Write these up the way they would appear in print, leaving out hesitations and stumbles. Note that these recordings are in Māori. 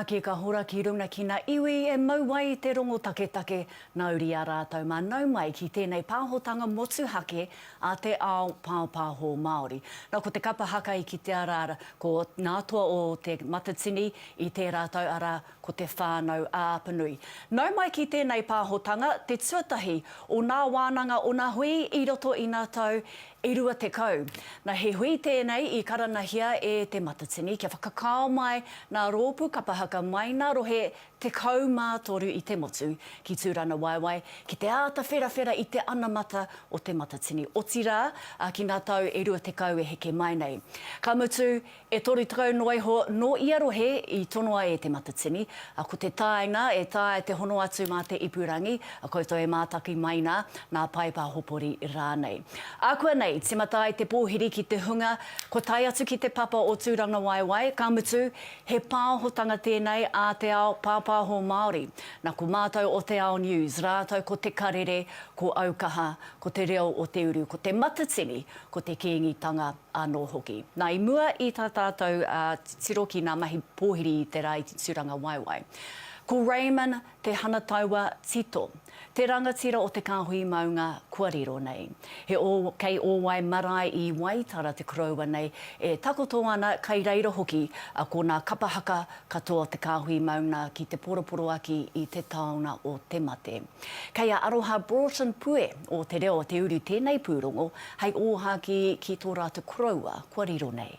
Nā ka hora ki runga ki ngā iwi e mauai te rongo take nauri a rātou mā nau mai ki tēnei pāhotanga motu hake a te ao Pāopaho Māori. Nā ko te kapa haka i ki te arara ko ngā toa o te matatini i te rātou ara ko te whānau āpanui. Nau mai ki tēnei pāhotanga te tuatahi o ngā wānanga o ngā hui i roto i ngā tau i rua te kau. Nā he hui tēnei i karanahia e te matatini kia whakakao mai ngā rōpu kapa haka mai ngā rohe te kau mātoru i te motu ki Tūrangawaewae ki te āta whera i te anamata o te matatini. Oti rā ki ngā tau i rua te kau e heke mai nei. Ka mutu e toru takau noiho no ia rohe i tonoa e te matatini. Ko te tāinga e tāe te hono atu mā te ipurangi a koutou e mātaki mai nā paipa hopori rānei. Ākua nei, te matai te pōhiri ki te hunga, ko tai atu ki te papa o Tūrangawaewae, ka mutu he pāhotanga tēnei a te ao Pāopaho Māori. Nā ko mātou o te Ao News, rātou ko te Karere, ko Aukaha, ko Te Reo o Te Uru, ko te matatini, ko te kīngitanga anō hoki. Nā i mua i tā tātou tiro ki ngā mahi pōhiri i te rā i Tūrangawaewae. Ko Raymond te hana taua tito, te rangatira o te kāhui maunga kua riro nei. Kei o wai marae i Waitara te koroua nei, e takoto ana kei reira hoki ko ngā kapa haka katoa te kāhui maunga ki te poroporo aki i te taona o te mate. Kei a aroha Broughton Pue o Te Reo o Te Uru tēnei pūrongo, hei oha ki tō rātu koroua kua riro nei.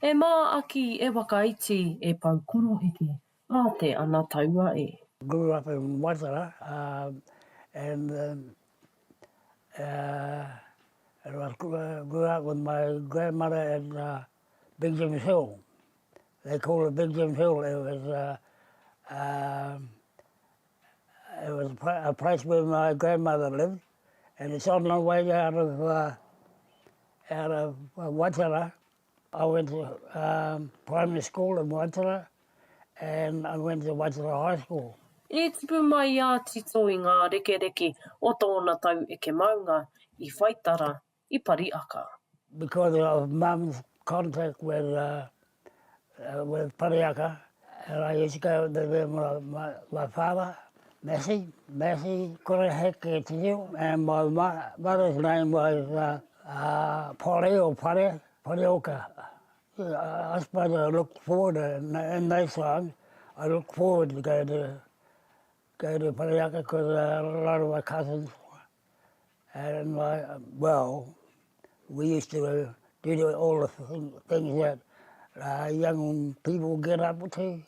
E mā aki e wakaiti e pau koro heke. A te ana taua e. Grew up in Waitara, and I grew up with my grandmother at Big Jim's Hill. They call it Big Jim's Hill. It was a place where my grandmother lived, and it's on the way out of Waitara. I went to primary school in Waitara, and I went to Waitara High School. E tipu mai a tito i ngā reke o tōna tau e ke maunga i Whaitara i Pariaka. Because of Mum's contact with Pariaka, and I used to go to visit my father, Massey, kore heke te iu, and my mother's name was Pore or Parioka. I suppose I looked forward, in those songs, I looked forward to go to Pariaka because a lot of my cousins and we used to do all the things that young people get up to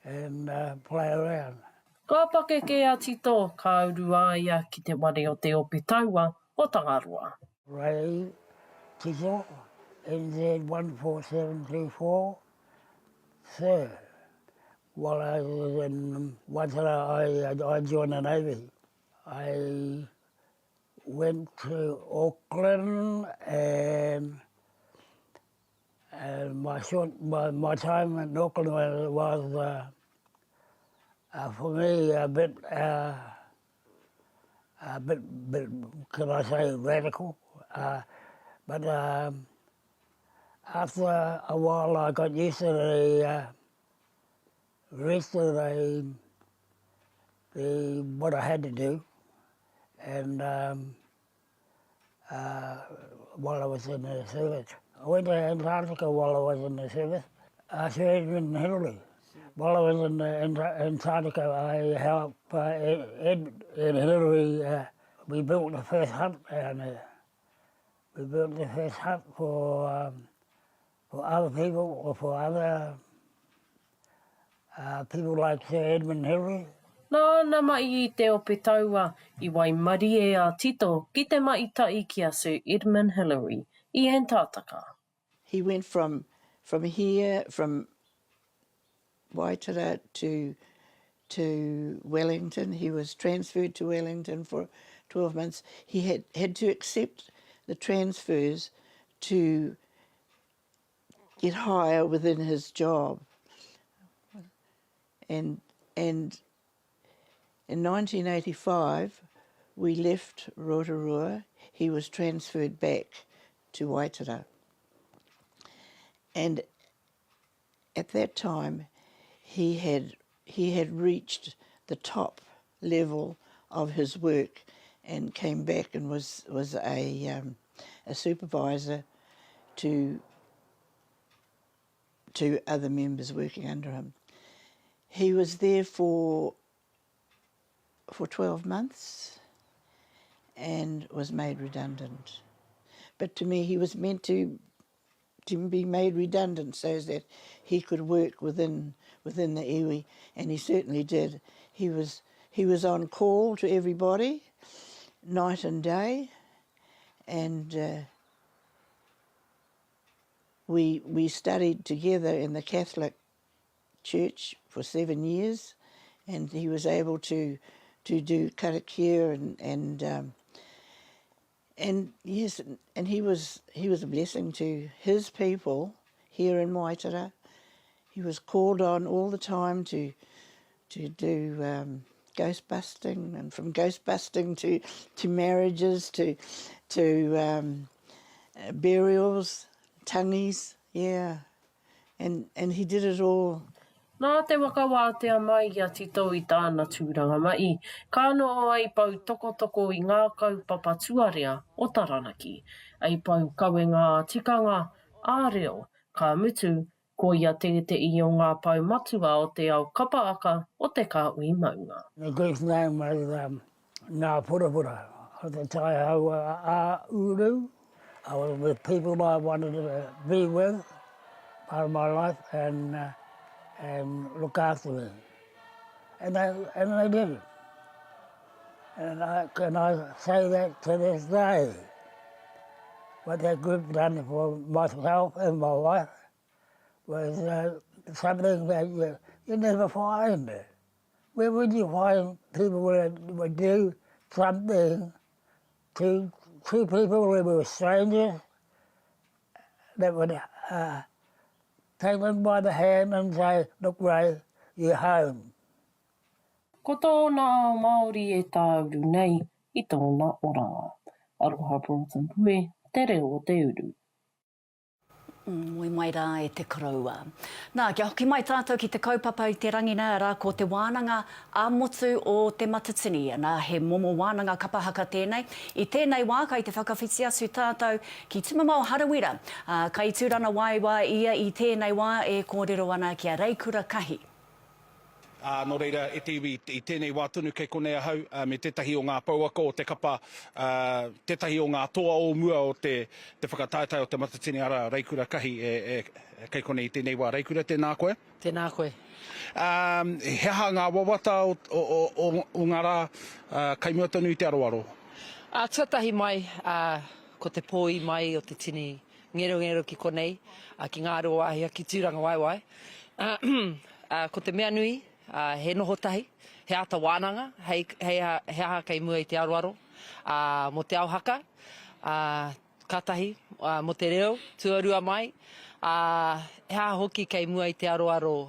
and play around. Ka pake ke a tito, ka uru aia ki te ware o te ope taua o Tangaroa. Ray, Tito, NZ 14724, Sir. While I was in Waitara, I joined the Navy. I went to Auckland, and my time in Auckland was for me a bit, can I say, radical. But after a while, I got used to the rest of what I had to do, and while I was in the service. I went to Antarctica while I was in the service. Sir Edmund Hillary. While I was in Antarctica, I helped Ed and Hillary. We built the first hut down there. We built the first hut for other people, or for other people like Sir Edmund Hillary. Nā mai I te ope taua I wai mari e a tito ki te maitai ki a Sir Edmund Hillary I Antarctica. He went from here, from Waitara to Wellington. He was transferred to Wellington for 12 months. He had to accept the transfers to get higher within his job. And in 1985, we left Rotorua. He was transferred back to Waitara. And at that time, he had reached the top level of his work and came back and was a supervisor to other members working under him. He was there for 12 months and was made redundant. But to me, he was meant to be made redundant so that he could work within the iwi, and he certainly did. He was on call to everybody, night and day, and we studied together in the Catholic Church for 7 years, and he was able to do karakia and yes, and he was a blessing to his people here in Waitara. He was called on all the time to do ghost busting, and from ghost busting to marriages to burials, tangis, yeah, and he did it all. Nā te wakawātea mai a tito i tāna tūrangamai, ka noa ai pau toko i ngā kaupapa tuarea o Taranaki, ai pau kawe ngā tikanga a reo, ka mutu ko ia te i o ngā pau matua o te ao kapa haka o te kāui maunga. The group's name was Ngā Purapura. O te Tahu a Uru. I was with people I wanted to be with part of my life and look after me. And they did it. And I say that to this day. What that group done for myself and my wife was something that you never find. Where would you find people would do something to two people who were strangers that would take them by the hand and say, look, Ray, you're home. Ko tōna Ao Māori e Tā Uru nei i tōna oranga. Aroha Broughton Pui, Te Reo o Te Uru. Moi mai rā e te koroua. Nā, kia hoki mai tātou ki te kaupapa i te rangina rā ko te Wānanga-Ā-Motu o te Matatini. Nā, he momo Wānanga Kapa Haka tēnei. I tēnei wā, kai te whakawhiti asu tātou ki Tumamau Harawira. Kai Tūrangawaewae ia i tēnei wā e kōrero ana kia reikura kahi. Nō reira, e te iwi i tēnei wā tunu kei konei ahau, me tētahi o ngā pauaka o te kapa, tētahi o ngā toa o mua o te whakataetai o te Matatini ara reikura kahi kei konei i tēnei wā reikura, tēnā koe? Tēnā koe. Heha ngā wawata o ngā rā, kai mua tonu i te aroaro? Tuatahi mai, ko te pōi mai o te tini ngero ki konei, ki ngā roa ahia ki Tūrangawaewae. Ko te mea nui, he noho tahi, he ata wānanga, he aha kei mua i te aroaro, mo te ao haka, katahi, mo te reo, tuarua mai, he aha hoki kei mua i te aroaro,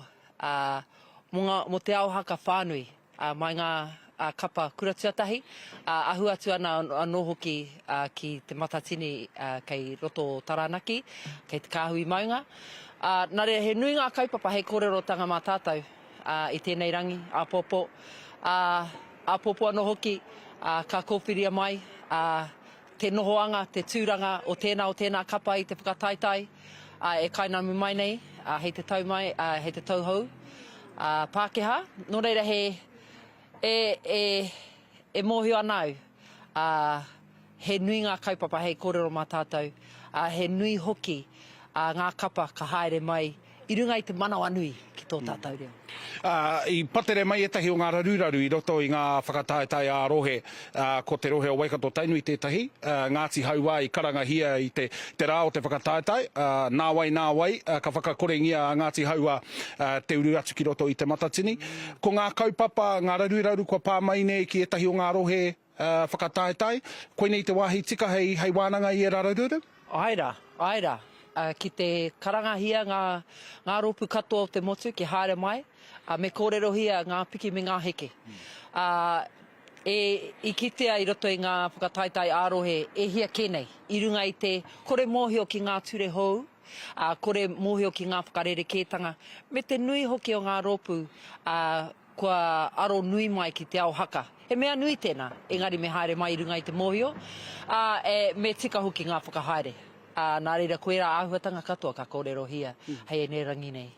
mo te ao haka whānui, mai ngā kapa kuratuatahi, ahu atu ana anō hoki ki te Matatini kei roto Taranaki, kei te kāhui maunga. Nare, he nui ngā kaupapa hei kōrero tanga mā tātou i tēnei rangi, āpopo. Āpopo anō hoki, ka kōwhiria mai, te nohoanga, te tūranga o tēnā kapa i te whakataetai, e kainamu mai nei, hei te tau mai, hei te tauhou, Pākehā. Nō reira e mōhio anau, he nui ngā kaupapa hei kōrero mā tātou, he nui hoki, ngā kapa ka haere mai i runga i te manao anui ki tō tātou reo. I patere mai etahi o ngā raruraru i roto i ngā whakataetai a rohe, ko te rohe o Waikato Tainui tētahi, Ngāti Haua i karangahia i te rā o te whakataetai, nā wai, ka whakakorengia a Ngāti Haua te uru atu ki roto i te Matatini. Ko ngā kaupapa, ngā raruraru kua pāmaine ki etahi o ngā rohe whakataetai, koinei te wāhi tika hei wānanga i e raruraru? Aira. Ki te karangahia ngā rōpu katoa o te motu ki haere mai, me kōrero hia ngā piki me ngā heke. I kitea i roto i ngā whakataetai ārohe e hia kenei, i runga i te kore mōhio ki ngā ture hou, kore mōhio ki ngā whakarere kētanga. Me te nui hoki o ngā rōpū, kua aro nui mai ki te ao haka. He mea nui tēnā, engari me haere mai i runga i te mōhio, me tika hoki ngā whakahaere. Nā reira, koe rā āhuatanga katoa ka kōrero hia, hei e nei rangi nei.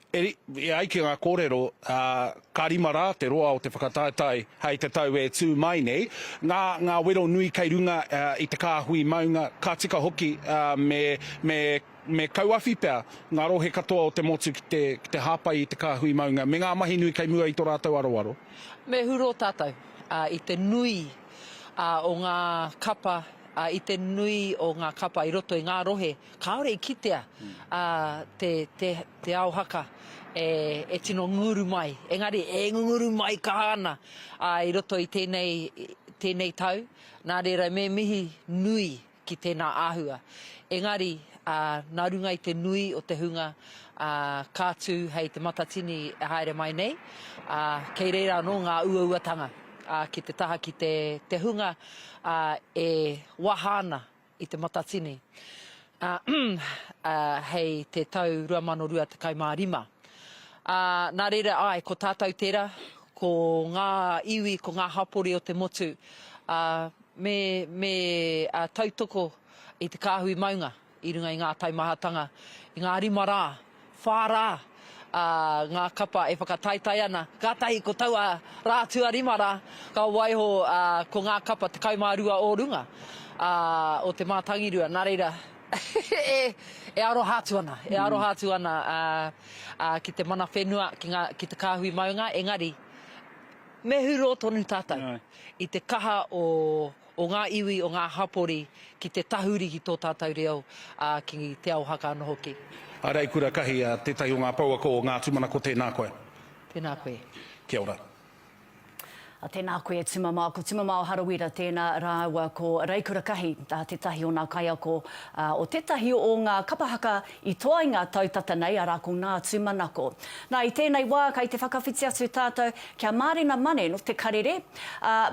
E ai ki ngā kōrero, ka rima rā te roa o te whakataetai hei te tau e tū mai nei. Ngā wero nui kei runga i te kāhui maunga, ka tika hoki me kauawhi pēr ngā rohe katoa o te motu ki te hāpai i te kāhui maunga. Me ngā mahi nui kei mua i tō rātou aroaro? Me huro tātou, i te nui o ngā kapa, i te nui o ngā kapa i roto i ngā rohe, kaore i kitea te ao haka e tino nguru mai. Engari, e nguru mai ka hana i roto i tēnei tau. Nā reira, me mihi nui ki tēnā āhua. Engari, nā runga i te nui o te hunga kātū hei te matatini haere mai nei. Kei reira no ngā uauatanga ki te taha ki te hunga e wahana i te matatini. Hei te tau 2025. Nā reira, ko tātou tērā, ko ngā iwi, ko ngā hapori o te motu, me tautoko i te kāhui maunga, i runga i ngā taimahatanga, i ngā rima rā, whārā, ngā kapa e whakataitai ana. Kātahi ko taua rātua rima rā, ka waiho ko ngā kapa te kaumārua o runga, o te mātangirua. Nā reira, e aro hātu ana, ki te mana whenua, ki te kāhui maunga, engari, me huro tonu tātou, i te kaha o ngā iwi, o ngā hapori, ki te tahuri ki tō tātou reo, ki te ao haka anō hoki. Arei kura kahi, tētahi o ngā pauako o ngā tūmana ko tēnā koe. Tēnā koe. Kia ora. Tēnā koe tumamao, ko tumamao harawira tēnā rāua ko reikura kahi, tētahi o ngā kaiako o tētahi o ngā kapahaka i toa i ngā tautata nei, arā ko ngā tūmanako. Nā, i tēnei wā, kai te whakawhiti atu tātou, kia mārena mane no te karere,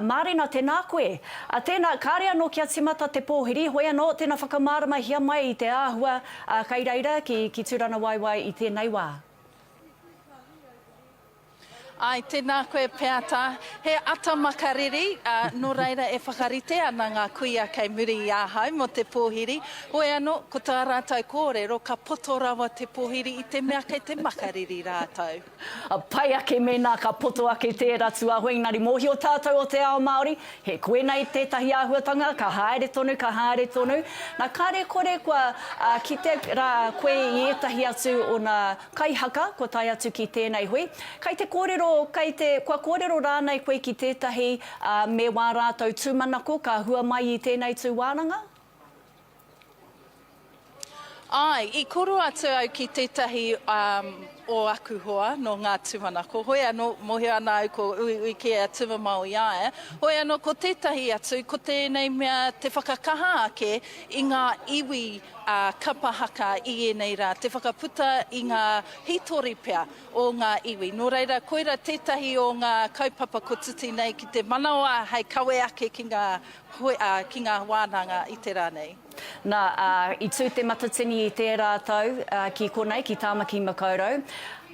mārena tēnā koe. Tēnā, kārea no kia timata te pōhiri, hoi anō, tēnā whakamārama hia mai i te āhua kai reira ki Tūrangawaewae i tēnei wā. Ai, tēnā koe peata. He ata makariri, no reira e whakarite ana ngā kuia kei muri i āhau mo te pōhiri. Hoi anō, ko tā rātou kōrero, ka poto rawa te pōhiri i te mea kei te makariri rātou. Pai ake mena ka poto ake tērā tuahoi, ngari mōhio tātou o te Ao Māori. He koe nei tētahi āhuatanga, ka haere tonu. Nā kāre kore kua ki te rā koe i etahi atu o nā kaihaka, ko tai atu ki tēnei hui. Kai te kōrero, kua kōrero rānei koe ki tētahi me wā rātou tūmanako, ka hua mai i tēnei tū wānanga? Ai, i koro atu au ki tētahi o aku hoa no ngā tūmanako. Hoi anō, mohi ana au ko ui ki a tūmamau i ae. Hoi anō, ko tētahi atu, ko tēnei mea te whakakaha ake i ngā iwi kapa haka i enei rā. Te whakaputa i ngā hitori pea o ngā iwi. Nō reira, koira tētahi o ngā kaupapa ko tuti nei ki te manawa hei kawe ake ki ngā wānanga i te rānei. Nā, i tū te matatini i tē rātou ki konei, ki Tāmaki Makaurau.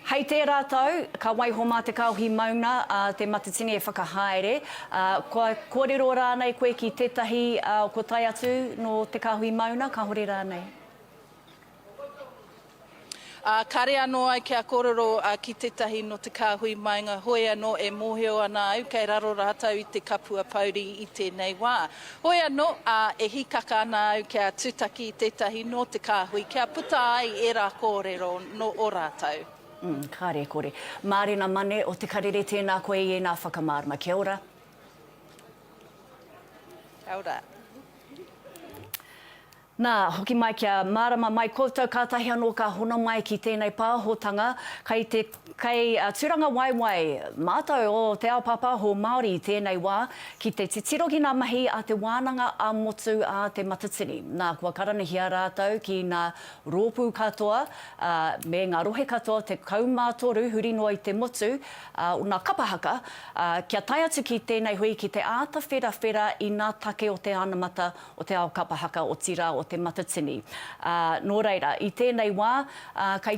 Hei tē rātou, ka waiho mā te kauhi mauna, te matatini e whakahaere. Kua kōrero rānei koe ki tētahi ko tai atu no te kauhi mauna, ka hore rānei. Kare anō ai kia kōrero ki tētahi no te kāhui maunga, hoi anō e mōhio ana au, kei raro rātou i te kapua pauri i tēnei wā. Hoi anō e hikaka ana au kia tūtaki i tētahi no te kāhui, kia puta ai e rā kōrero no o rātou. Kāre kore. Mārena mane o te karere tēnā koe i nā whakamārama. Kia ora. Kia ora. Nā, hoki mai kia mārama mai koutou kātahi anō ka hona mai ki tēnei pāhotanga. Kei Tūrangawaewae, mātou o te ao pāpāho Māori i tēnei wā, ki te titirogi ngā mahi a te Wānanga-Ā-Motu a te matatini. Nā, kua karanihia rātou ki ngā rōpū katoa, me ngā rohe katoa, te kaumātoru hurinoa i te motu, o ngā kapahaka, kia tai atu ki tēnei hui ki te āta whera i ngā take o te anamata o te ao kapahaka o tira o te matatini. Nō reira, i tēnei wā,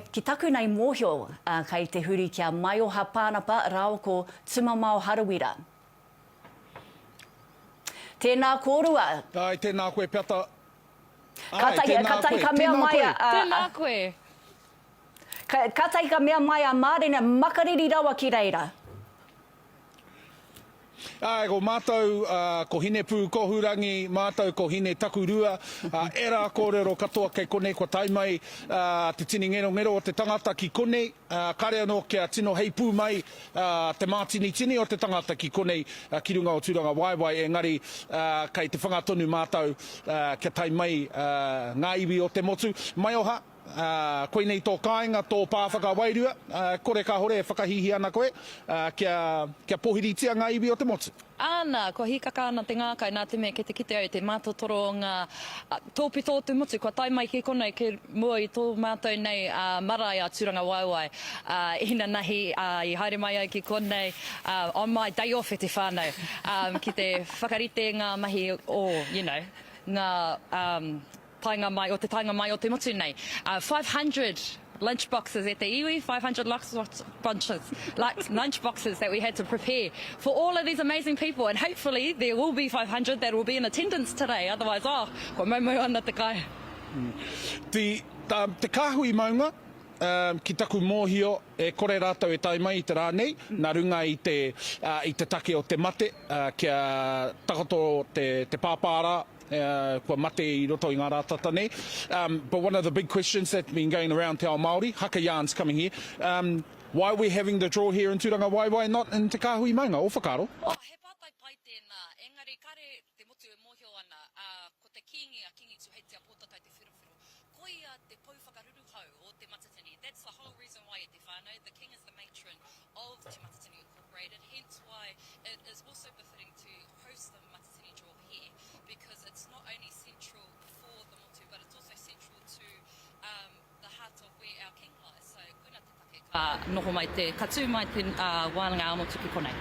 ki taku nei mōhio kei te huri kia Maioha Pānapa rāo ko Tumamao Harawira. Tēnā kōrua. Ai, tēnā koe piata. Katai ka mea mai a... Tēnā koe. Katai ka mea mai a Mārena makariri rawa ki reira. Ai, ko mātou, ko hine Pūkōhurangi, mātou ko hine Takurua, e rā kōrero katoa kei konei kua taimai, te tini ngero o te tangata ki konei, kare anō kia tino hei pū mai, te mātini tini o te tangata ki konei, ki runga o Tūrangawaewae, engari kei te whangatonu mātou kia taimai ngā iwi o te motu. Maioha, koe nei tō kāinga, tō pāwhaka wairua, kore ka hore e whakahihi ana koe, kia pohiritia ngā iwi o te motu. Ana, ko hikaka ana te ngākai nā te mea ke te kite au te mātotoro ngā tōpi tōtu motu, kua taimai ki konei ke mua i tō mātou nei marae a Tūrangawaewae. Ina nahi i haere mai ai ki konei on my day off e te whānau, ki te whakarite ngā mahi o, ngā tainga mai o te motu nei. 500 lunch boxes e te iwi, 500 lunch boxes that we had to prepare for all of these amazing people, and hopefully there will be 500 that will be in attendance today, otherwise, ko maumau ana te kai. Te kāhui maunga, ki taku mōhio e kore rātou e taimai i te rānei, nā runga i te take o te mate, kia takoto te pāpāra, kua mate i roto i ngā rātata nei. But one of the big questions that's been going around te Ao Māori, haka yarns coming here, why are we having the draw here in Tūrangawaewae, not in te kāhui maunga, o whakaro? He pātai pai tēnā, engari kare te motu e mōhio ana, ko te kingi tu hei te apotatai te whiruwhiru, ko ia te pouwhakaruru hau o te matatini. That's the whole reason why e te whānau. The king is the matron of Te Matatini Incorporated, hence why it is also befitting to host the matatini draw here, because it's not only central for the motu, but it's also central to the heart of where our king lies. So, koina te take noho mai te katu mai te Wānanga-Ā-Motu ki konei.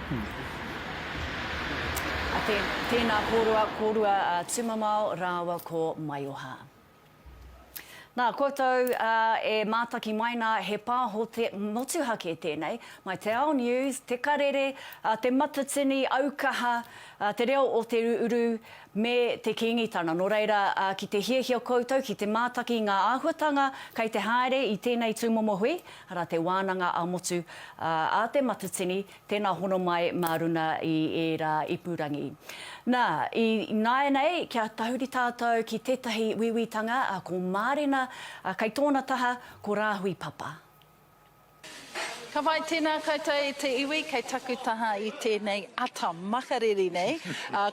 Tēnā kōrua Tumamao rāua ko Maioha. Nā, koutou e mātaki mai nā he pāho te motuhake tēnei, mai te Ao News, te Karere, te matatini, Aukaha, Te Reo o Te Uru, me te kingitana. Nō reira, ki te hiahia koutou, ki te mātaki ngā āhuatanga, kei te haere i tēnei tūmomohui, ara te Wānanga-Ā-Motu a te matatini, tēnā hono mai māruna i rā ipurangi. Nā, i nāenei, kia tahuri tātou ki tētahi wiwitanga, ko Mārena, kei tōna taha, ko Rāhui Papa. Ka whai tēnā koutou i te iwi, kei taku taha i tēnei ata makariri nei,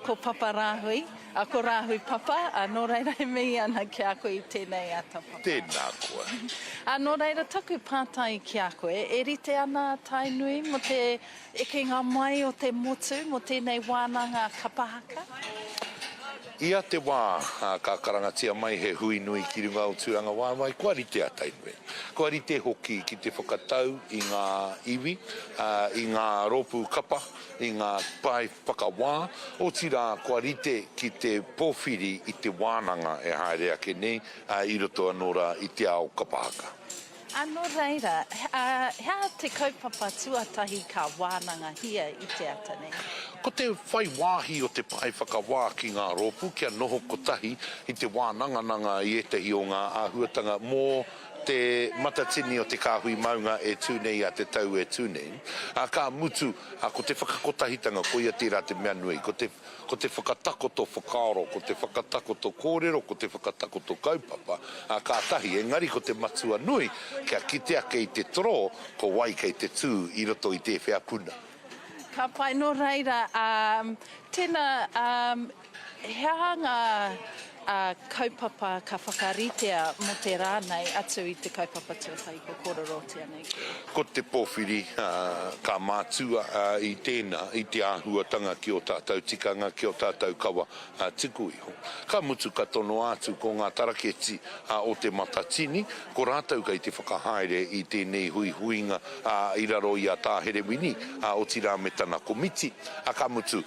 ko Papa Rāhui, ko Rāhui Papa, nō reira he mihi ana ki a koe i tēnei ata papa. Tēnā koe. Nō reira taku pātai ki a koe, e rite ana tainui mo te ekenga mai o te motu, mo tēnei Wānanga-Ā-Motu Kapa Haka? Ia te wā ka karangatia mai he hui nui ki runga o Tūrangawaewae, kua rite a tainui. Kua rite hoki ki te whakatau i ngā iwi, i ngā rōpū kapa, i ngā pai whakawā, o tira kua rite ki te pōwhiri i te wānanga e haere ake nei, i roto anora i te ao Kapa Haka. Anō reira, hea te kaupapa tuatahi ka wānanga hia i te ata nei? Ko te whai wāhi o te pai whakawā ki ngā rōpū, kia noho kotahi i te wānanga-nanga i etahi o ngā āhuatanga mō te matatini o te kāhui maunga e tūnei a te tau e tūnei. Ka mutu, ko te whakakotahitanga, ko ia tērā te mea nui, ko te whakatakoto whakaaro, ko te whakatakoto kōrero, ko te whakatakoto kaupapa, ka tahi, engari ko te matua nui, kia kitea kei te toro, ko wai kei te tū i roto i te whea puna. Ka pai no reira, tēnā, hea ngā kaupapa ka whakaritea mo te rānei atu i te kaupapa tuatahi ko kōrero tia nei? Ko te pōwhiri ka mātua i tēnā, i te āhuatanga ki o tātou tikanga, ki o tātou kawa tiku iho. Ka mutu ka tono atu ko ngā taraketi o te matatini, ko rātou kai te whakahaere i tēnei hui huinga i raro i a tāhere wini o tira me tana komiti. Ka mutu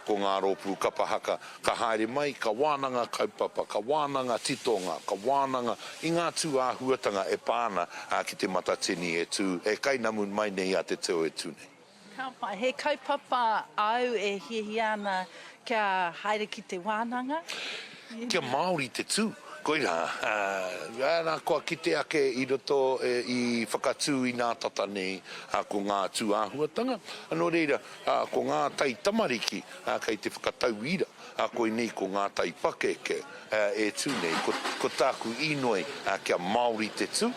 ko ngā rōpū Kapa Haka, ka haere mai, ka wānanga kaupa kaupapa, ka wānanga titonga, ka wānanga i ngā tū āhuatanga e pāna ki te matatini e tū, e kainamu mai nei a te teo e tū nei. Ka pai, he kaupapa au e hihi ana kia haere ki te wānanga? Kia Māori te tū. Koira, nā koa kite ake i roto i whakatū i nā tata nei ko ngā tū āhuatanga. Anō reira, ko ngā tai tamariki kei te whakatau ira, ko i nei ko ngā tai pakeke e tū nei, ko tāku inoi kia Māori te tū,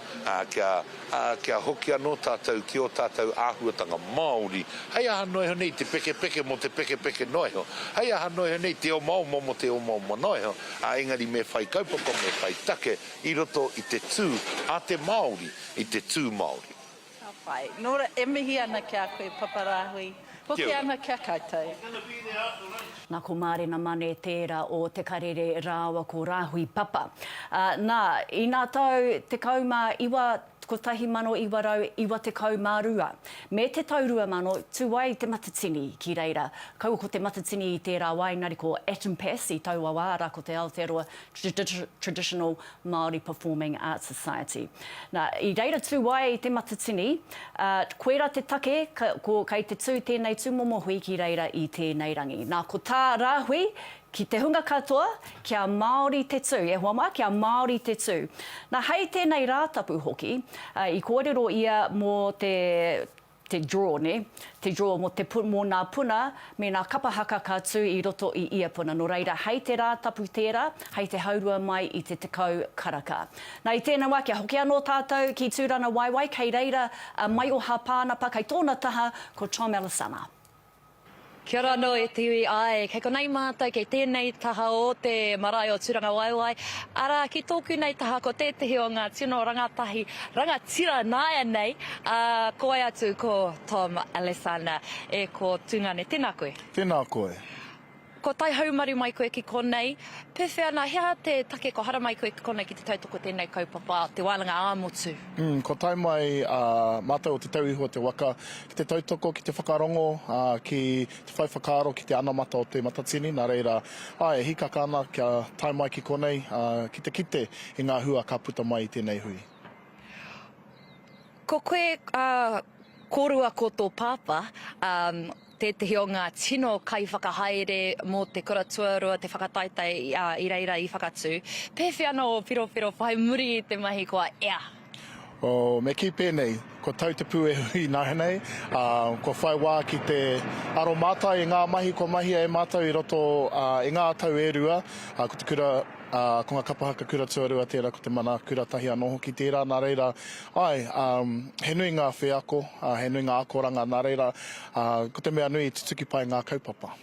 kia hoki anō tātou ki o tātou āhuatanga Māori. Hei aha noi ho nei te peke mo te peke noi ho. Hei aha noi ho nei te o maumo mo te o maumo noi ho. Engari me whai kaupapa me whai take i roto i te tū a te Māori, i te tū Māori. Ka pai, nora e mihi ana kia koe paparahui. Hoki ana kia kaitai. Nā ko Mārena mane tērā o te karere rāua ko rāhui papa. I nā tau te kaumā iwa, ko tahi mano iwa rau, iwa te kaumā rua. Me te taurua mano, tūwai te matatini ki reira. Kaua ko te matatini i tērā wainari ko Atom Pass i taua wāra ko te Aotearoa Traditional Māori Performing Arts Society. Nā, i reira tūwai i te matatini, koera te take, kei te tū tēnei tūmomohui ki reira i tēnei rangi. Nā, ko tā rāhui, ki te hunga katoa, kia Māori te tū, e hoa mā, kia Māori te tū. Nā, hei tēnei rātapu hoki, i kōrero ia mō te draw, ne? Te draw mō nā puna, me nā kapa haka ka tū i roto i ia puna. No reira, hei te rātapu tērā, hei te haurua mai i te tekau karaka. Nā, i tēnā wā, kia hoki anō tātou ki Tūrangawaewae, kei reira mai o hapāna pa, kei tōna taha ko Tom Ellisana. Kia ora no e te iwi ai, kei konei mātou kei tēnei taha o te marae o Tūrangawaewae. Ara, ki tōku nei taha ko tētahi o ngā tino rangatahi, rangatira nāia nei, ko ai atu ko Tom Alessandra e ko Tūngane. Tēnā koe. Tēnā koe. Ko tai haumari mai koe ki konei, pewhia ana, hea te take ko hara mai koe ki konei ki te tautoko tēnei kaupapa, Te Wānanga-Ā-Motu. Ko tai mai mātou o te tauiho te waka, ki te tautoko, ki te whakarongo, ki te whai whakaaro, ki te anamata o te matatini, nā reira, e hikaka ana kia tai mai ki konei, ki te kite i ngā hua ka puta mai i tēnei hui. Ko koe korua ko tō pāpa, tētahi o ngā tino kai whakahaere mō te kura tuarua, te whakataitai i reira i whakatū. Pewhi ana o piro whai muri i te mahi kua ea. Me ki pēnei, ko tau te pū e hui nāhenei, ko whai wā ki te aro mātai i ngā mahi, ko mahi e mātai i roto i ngā tau e rua, ko te kura, ko ngā kapa haka kura tuarua tērā, ko te mana kura tahi anō hoki tērā, nā reira, he nui ngā wheako, he nui ngā akoranga, nā reira, ko te mea nui tutuki pai ngā kaupapa.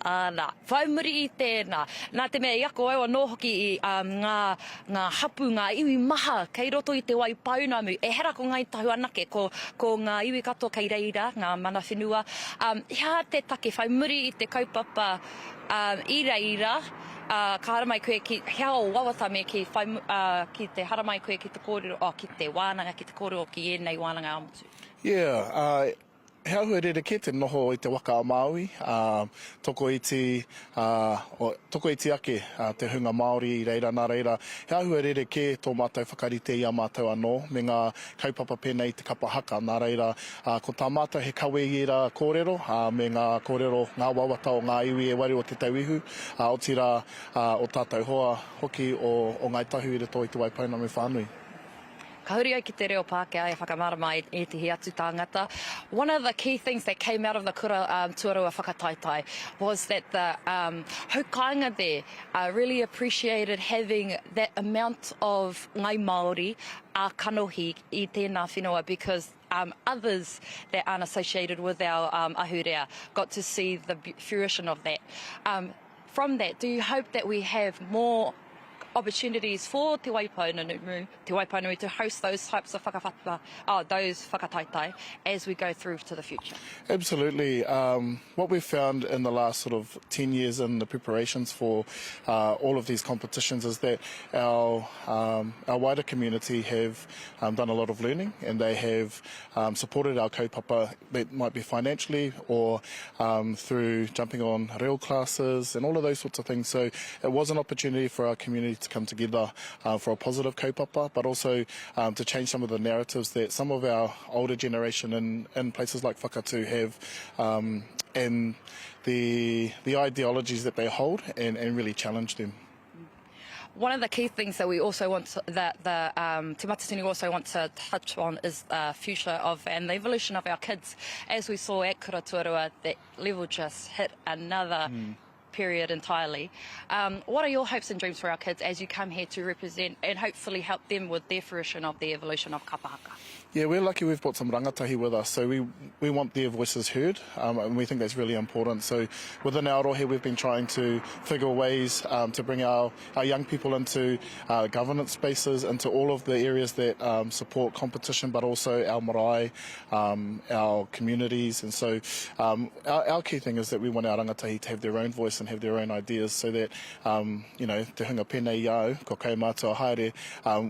Nā, whai muri i tēnā. Nā te mea i ako ewa nō hoki i ngā hapu, ngā iwi maha, kei roto i te wai paunamu, e hera ko ngai tahu anake, ko ngā iwi katoa kei reira, ngā mana whenua. Hea te take, whai muri i te kaupapa i reira, ka haramai koe ki hea o wawata me ki te haramai koe ki te kōrero, ki te wānanga, ki te kōrero ki ēnei Wānanga-Ā-Motu. Yeah, hea hua rere ke te noho i te waka a Māui, toko iti ake te hunga Māori i reira nā reira. Hea hua rere ke tō mātou whakarite i a mātou anō, me ngā kaupapa pēnei te kapa haka nā reira. Ko tā mātou he kawe i ra kōrero, me ngā kōrero, ngā wawata o ngā iwi e wari o te tauihu, o tira o tātou hoa hoki o ngai tahu i roto i te waipauna me whānui. Ka huri au ki te reo Pākehā e whakamārama e te atu tāngata. One of the key things that came out of the kura tuarua whakataitai was that the haukainga there really appreciated having that amount of ngai Māori kanohi i tēnā whenua because others that aren't associated with our ahurea got to see the fruition of that. From that, do you hope that we have more opportunities for Te Waipaunui to host those types of those whakataitai as we go through to the future? Absolutely. What we've found in the last sort of 10 years in the preparations for all of these competitions is that our wider community have done a lot of learning, and they have supported our kaupapa, that might be financially or through jumping on reo classes and all of those sorts of things. So it was an opportunity for our community to come together for a positive kaupapa, but also to change some of the narratives that some of our older generation in places like Whakatū have, and the ideologies that they hold, and really challenge them. One of the key things that we also want that the Te Matatini also want to touch on is the future of and the evolution of our kids. As we saw at Kuraturua, that level just hit another period entirely. What are your hopes and dreams for our kids as you come here to represent and hopefully help them with their fruition of the evolution of Kapa Haka? Yeah, we're lucky we've brought some rangatahi with us, so we want their voices heard, and we think that's really important. So within our rohe, we've been trying to figure ways to bring our young people into governance spaces, into all of the areas that support competition, but also our marae, our communities. And so our key thing is that we want our rangatahi to have their own voice and have their own ideas, so that, te hunga pēnei iau, ko kai mātua haere,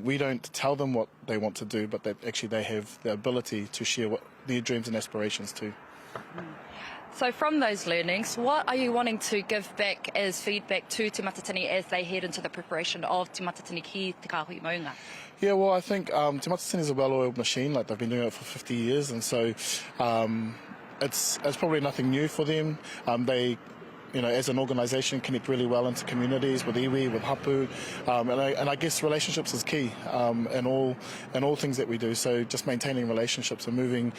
we don't tell them what they want to do, but that actually they have the ability to share their dreams and aspirations too. So from those learnings, what are you wanting to give back as feedback to Te Matatini as they head into the preparation of Te Matatini ki te kahui maunga? Yeah, well, I think Te Matatini is a well-oiled machine. Like, they've been doing it for 50 years, and so it's probably nothing new for them. They, as an organisation, connect really well into communities with iwi, with hapu, and I guess relationships is key in all things that we do. So just maintaining relationships and moving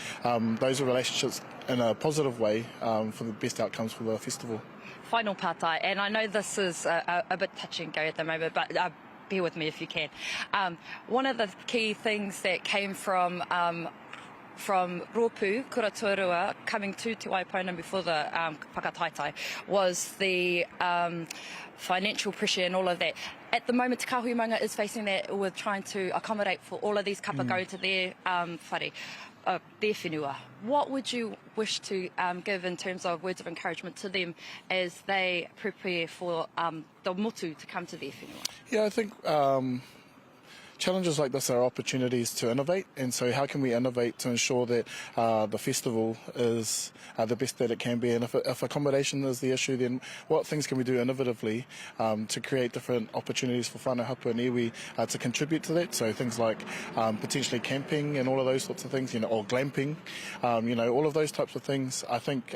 those relationships in a positive way for the best outcomes for the festival. Final pātai, and I know this is a bit touch and go at the moment, but bear with me if you can. One of the key things that came from Ropu, Kuraturua, coming to Te Waipaunui before the whakataitai was the financial pressure and all of that. At the moment, Te Kahui Maunga is facing that with trying to accommodate for all of these kapa going to their whare, their whenua. What would you wish to give in terms of words of encouragement to them as they prepare for the motu to come to their whenua? Yeah, I think challenges like this are opportunities to innovate, and so how can we innovate to ensure that the festival is the best that it can be, and if accommodation is the issue, then what things can we do innovatively to create different opportunities for whānau hapu and iwi to contribute to that. So things like potentially camping and all of those sorts of things, or glamping, all of those types of things. I think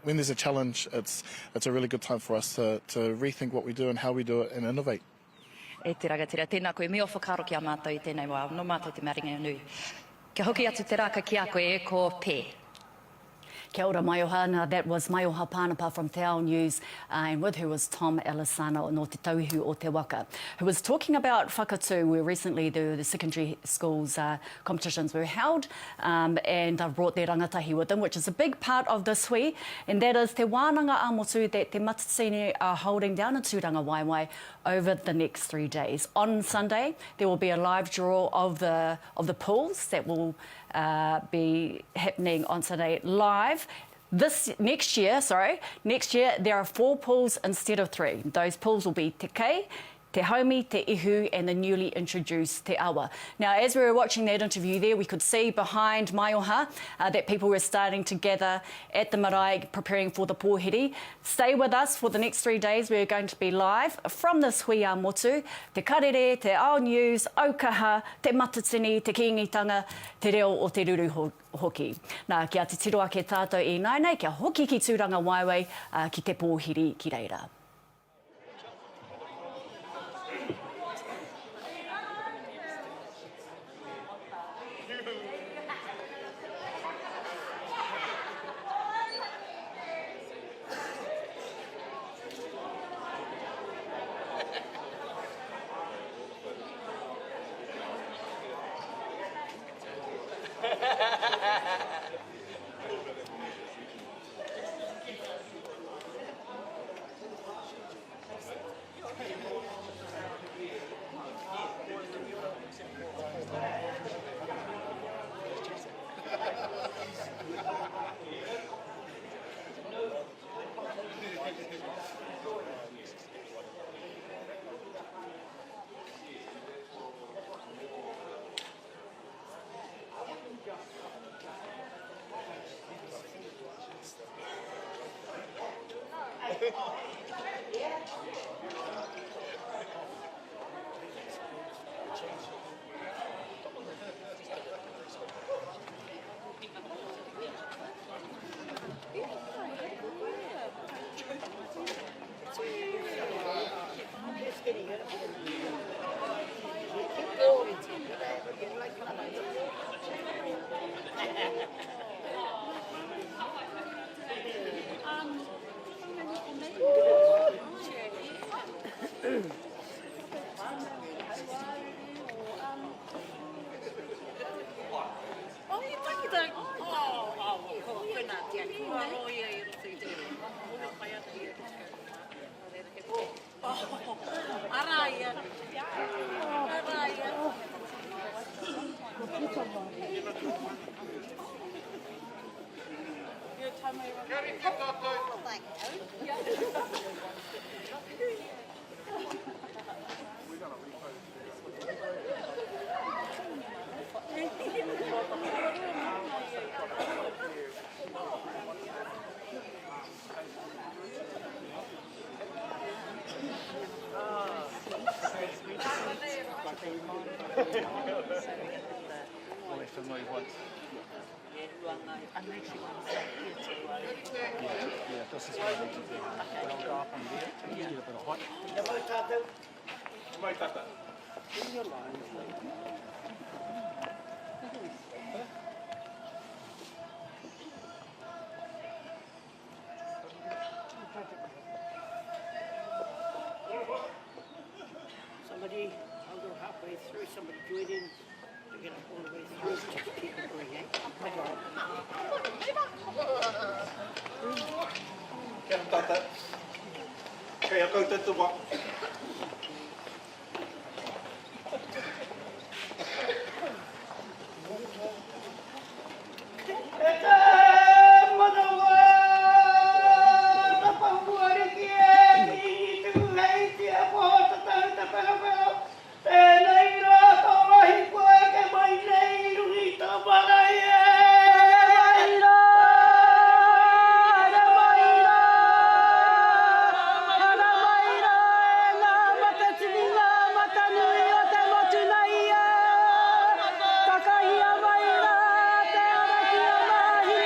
when there's a challenge, it's a really good time for us to rethink what we do and how we do it and innovate. E te rangatira, tēnā koe mea whakaro ki a mātou I tēnei wā, no mātou te maringa nui. Kia hoki atu te raka ki a koe e ko pē. Kia ora Maioha, that was Maioha Pānapa from Te Ao News, and with her was Tom Elisano no Te Tauihu o Te Waka, who was talking about Whakatū, where recently the secondary schools competitions were held, and I've brought their rangatahi with them, which is a big part of this hui, and that is Te Wānanga-Ā-Motu that Te Matatini are holding down in Tūrangawaewae over the next 3 days. On Sunday, there will be a live draw of the pools that will be happening on Sunday live. Next year, there are 4 pools instead of 3. Those pools will be Te Kei, Te Haumi, Te Ihu, and the newly introduced Te Awa. Now, as we were watching that interview there, we could see behind Maioha that people were starting to gather at the marae, preparing for the pōhiri. Stay with us for the next 3 days. We're going to be live from this hui a motu, Te Karere, Te Ao News, Aukaha, Te Matatini, Te Kingitanga, Te Reo o Te Uru hoki. Nā, kia te tiro ake tātou I nainei, kia hoki ki Tūrangawaewae ki te pōhiri ki reira. Somebody, I'll go halfway through, somebody join in to get all the way through to keep it going, eh? Kia tata. Kaya koutou wā. Takahi a mai rā, te ara ki a mahi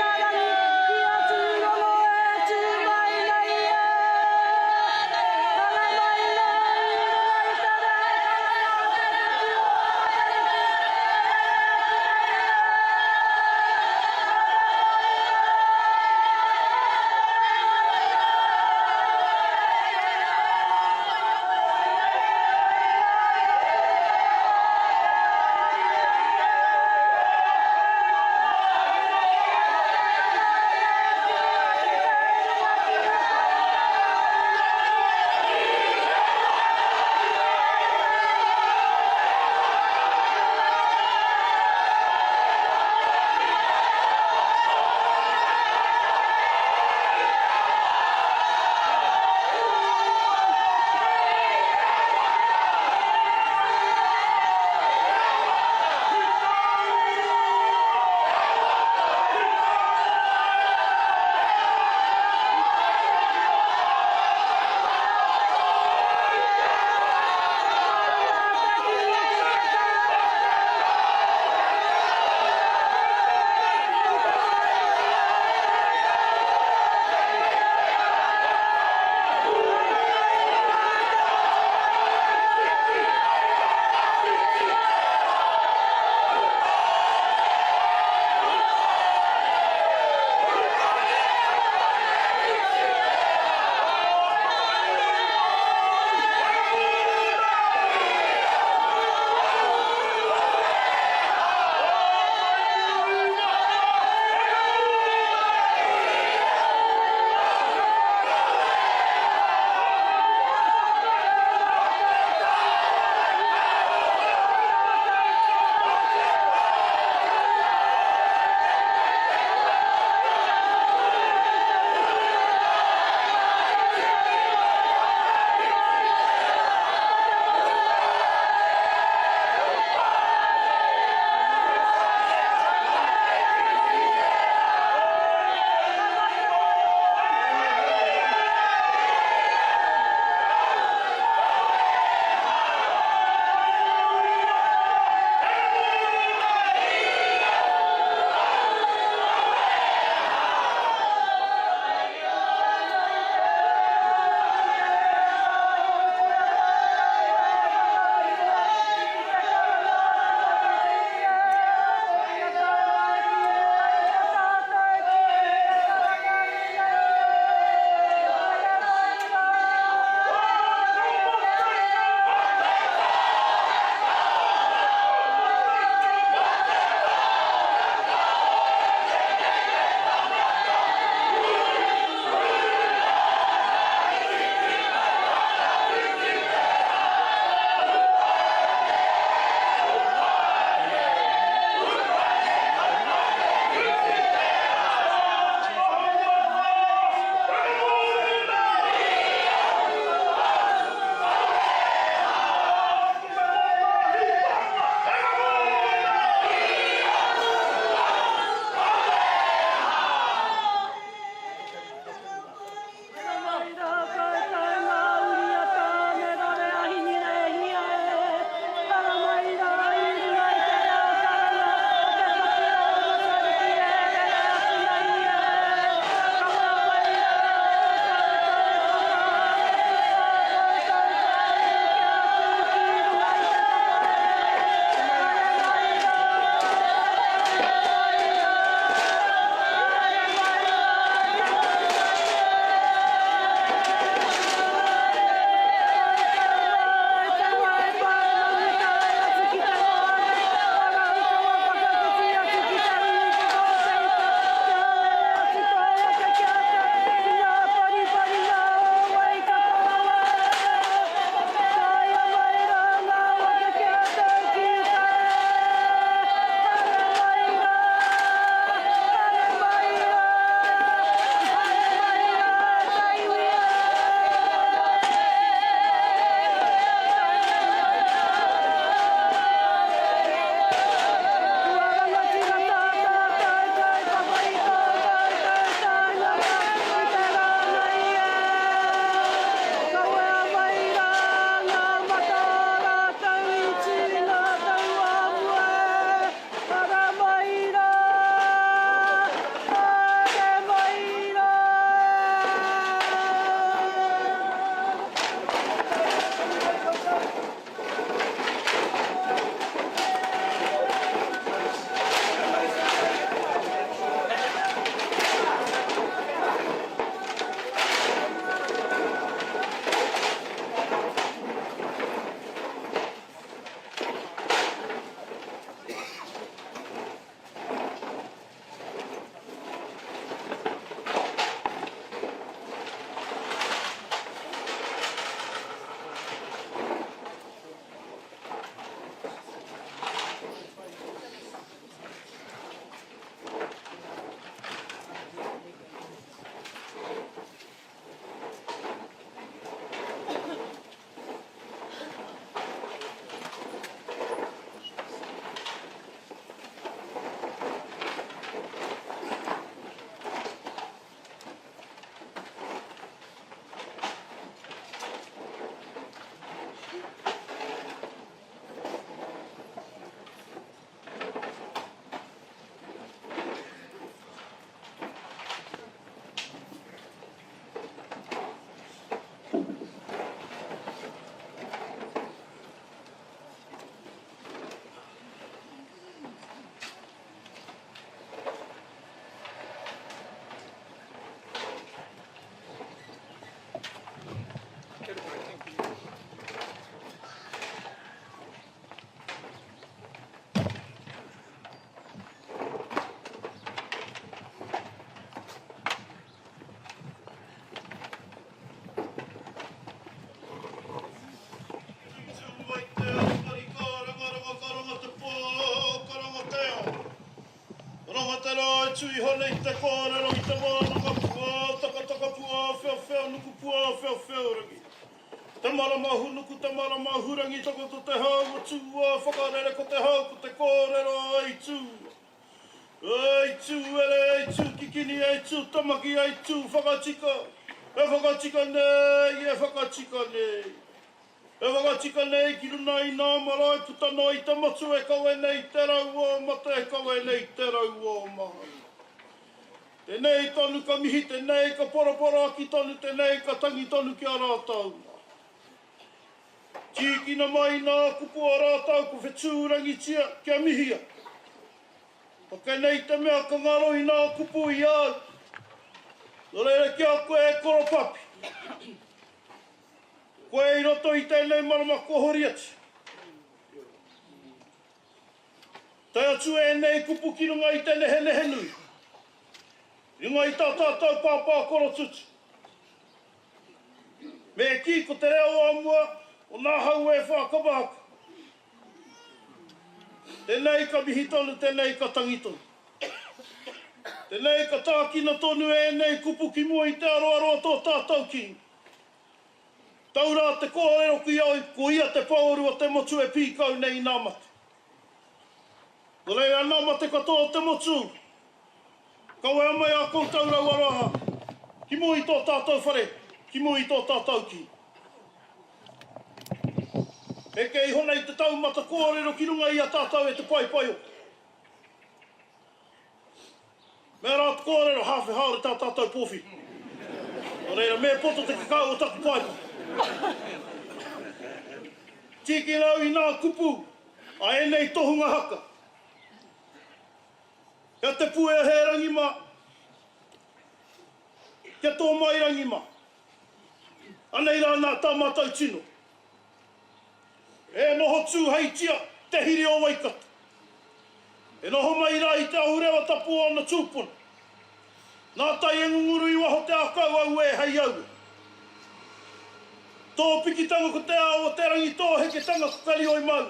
tui hone i te kōrero i te wānanga-Ā-Motu Taka pua whio nuku pua whio rangi. Te maramahu nuku te maramahu rangi tako to te hau o tūua whakarere ko te hau ko te kōrero ai tū. Ai tū ere ai tū kikini ai tū tamaki ai tū whakatika. E whakatika nei, e whakatika nei. E whakatika nei ki runa i nā marae putano i te motu e kawe nei te rau o mata e kawe nei te rau o maha. Tenei tonu ka mihi, tenei ka porapora ki tonu, tenei ka tangi tonu ki a rātau. Tīkina mai nā kupu a rātau ko whetūrangi tia kia mihia. Pakenei te mea ka ngaro i nā kupu i au. Nō reira kia koe e koropapi. Koe i roto i tēnei marama kohori ati. Tai atu e nei kupu ki runga i tēne he nui. Runga i tātātau pāpā koro tutu. Me ki ko te reo amua o nā hau e whakabaka. Tēnei ka mihi tonu, tēnei ka tangi tonu. Tēnei ka tākina tonu e nei kupu ki mua i te aroaroa tō tātau ki. Taurā te kōrero ki au, ko ia te pauru o te motu e pīkau nei nā mate. Ko reira nā mate katoa te motu. Kawe amai a kou taurau araha. Ki mua i tō tātau whare, ki mua i tō tātau ki. E kei hona i te taumata kōrero ki runga i a tātau e te pai o. Mea rā te kōrero hawhi haore tā tātau pōwhi. O reira, mea poto te kakao o taku paipa. Tiki nau i nā kupu, a e nei tohunga haka. Kia te pue he rangi mā. Kia tō mai rangi mā. Anei rā nā tā mātau tino. E noho tū hei tia, te hiri o waikata. E noho mai rā i te ahurewa tapu ana tūpuna. Nā tai e ngunguru i waho te akau au e hei au. Tō pikitanga ko te ao o te rangi tō heketanga ko kari oi mau.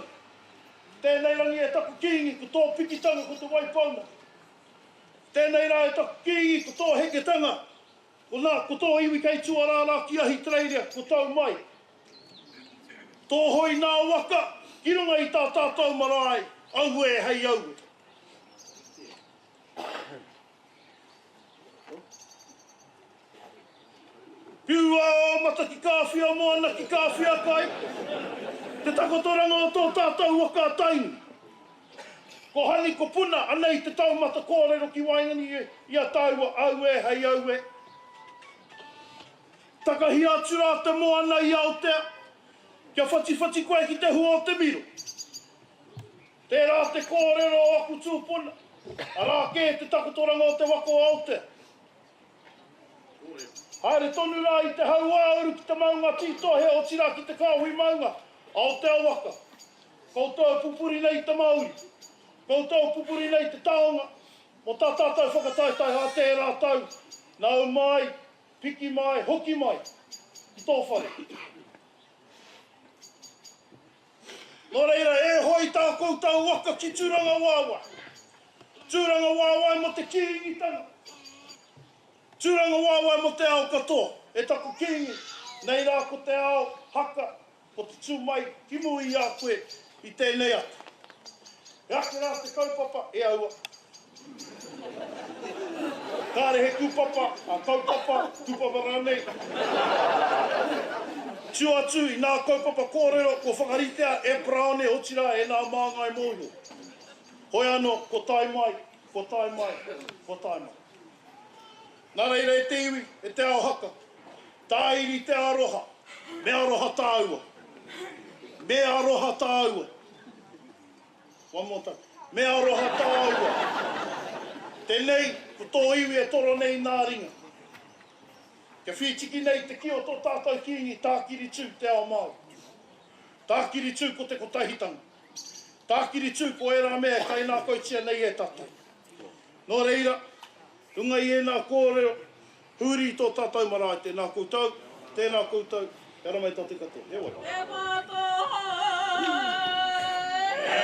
Tēnei rangi e taku kingi ko tō pikitanga ko te waipauna. Tēnei rā e taku kingi ko tō heketanga ko tō iwi kei tuarara ki ahi treiria ko tau mai. Tō hoi nā waka, ki runga i tā tātou marae, au e hei au. Piua o mata ki kāwhia moana ki kāwhia kai. Te takotoranga o tō tātou waka taini. Ko hani ko puna, anei te taumata kōrero ki waingani i a taua au e hei au e. Takahi atu rā te moana i Aotea. Kia whati koe ki te hua o te miro. Tērā te kōrero o aku tūpuna. A rā kē te takotoranga o te wako o Aotea. Haere tonu rā i te hau āuru ki te maunga titohe o tira ki te kāhui maunga. Aotea waka. Koutou pupuri nei te Māori. Koutou pupuri nei te taonga. Mo tā tātou whakataitai hā tērā tau. Nau mai, piki mai, hoki mai. Ki tō whare. Nō reira, e hoi tā koutou waka ki Tūrangawaewae. Tūrangawaewae mo te kiingitanga. Tūrangawaewae mo te ao katoa. E taku kingi, nei rā ko te ao haka, ko te tūmai, ki mui a koe i tēnei atu. E ake rā te kaupapa, e aua. Kāre he kūpapa, a kaupapa, kūpapa rānei. Tiu atu i nā kaupapa kōrero, ko whakaritea e praone o tira e nā māngai mōhio. Hoi anō, ko tai mai, ko tai mai, ko tai mai. Nā reira e te iwi, e te ao haka. Tāiri te aroha, me aroha tāua. Me aroha tāua. One more time. Me aroha tāua. Tenei, ko tō iwi e toro nei nā ringa. Kia whitiki nei te ki o tō tātou kingi, tākiri tū te Ao Māori. Tākiri tū ko te kotahitanga. Tākiri tū ko e rā mea kai nā koitia nei e tātou. Nō reira, runga i e nā kōrero, huri i tō tātou marae tēnā koutou, tēnā koutou, e ramai tā te katoa. He wai. E mātoha! E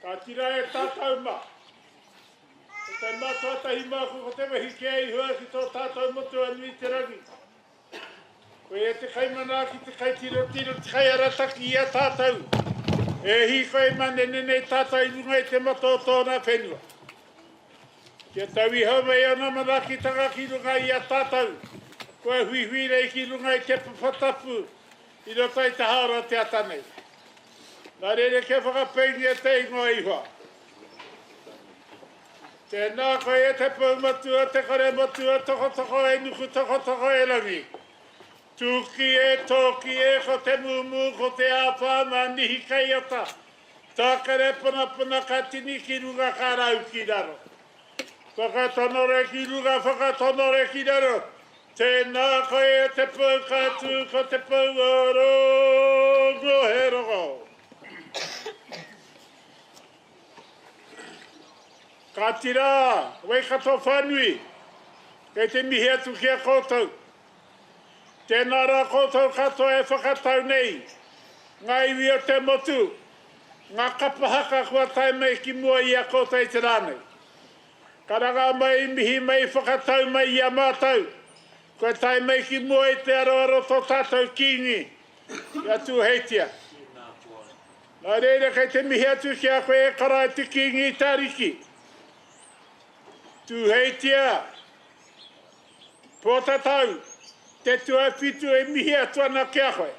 Ka tira e tātou ma. O te matua tahi māku ko te wahi ke ai hua ki tō tātou motu anui te rangi. Koe e te kaimana ki te kai tiro te kai arataki i a tātou. E hi koe mane nene tātou i runga i te mato o tōna whenua. Kia tau i hau mai ana mana ki tanga ki runga i a tātou. Koe hui hui rei ki runga i te papatapu. I roto i te haora te atanei. Nā rere ke whakapengi e te ingoa iwa. Tēnā koe e te pau matua, te kore matua, toko e nuku, toko e rangi. Tūki e, tōki e, ko te mumu, ko te āpā, mā nihi kai ata. Tākare puna ka tini ki runga ka rau ki raro. Whakatonore ki runga, whakatonore ki raro. Tēnā koe e te pau kātū, ko te pau oro, he rogo. Ka tira, wei kato whanui, kei te mihi atu ki a koutou. Tēnā rā koutou katoa e whakatau nei, ngā iwi o te motu, ngā kapa haka kua tai mai ki mua i a koutou i te rānei. Karanga mai mihi mai whakatau mai i a mātau, kua tai mai ki mua i te aroaro tō tātou kingi, i atu heitia. Nā reira kei te mihi atu ki a koe e kara e te kingi i tariki. Tu heitia, pōtatau, te tua whitu e mihi atuana kia koe.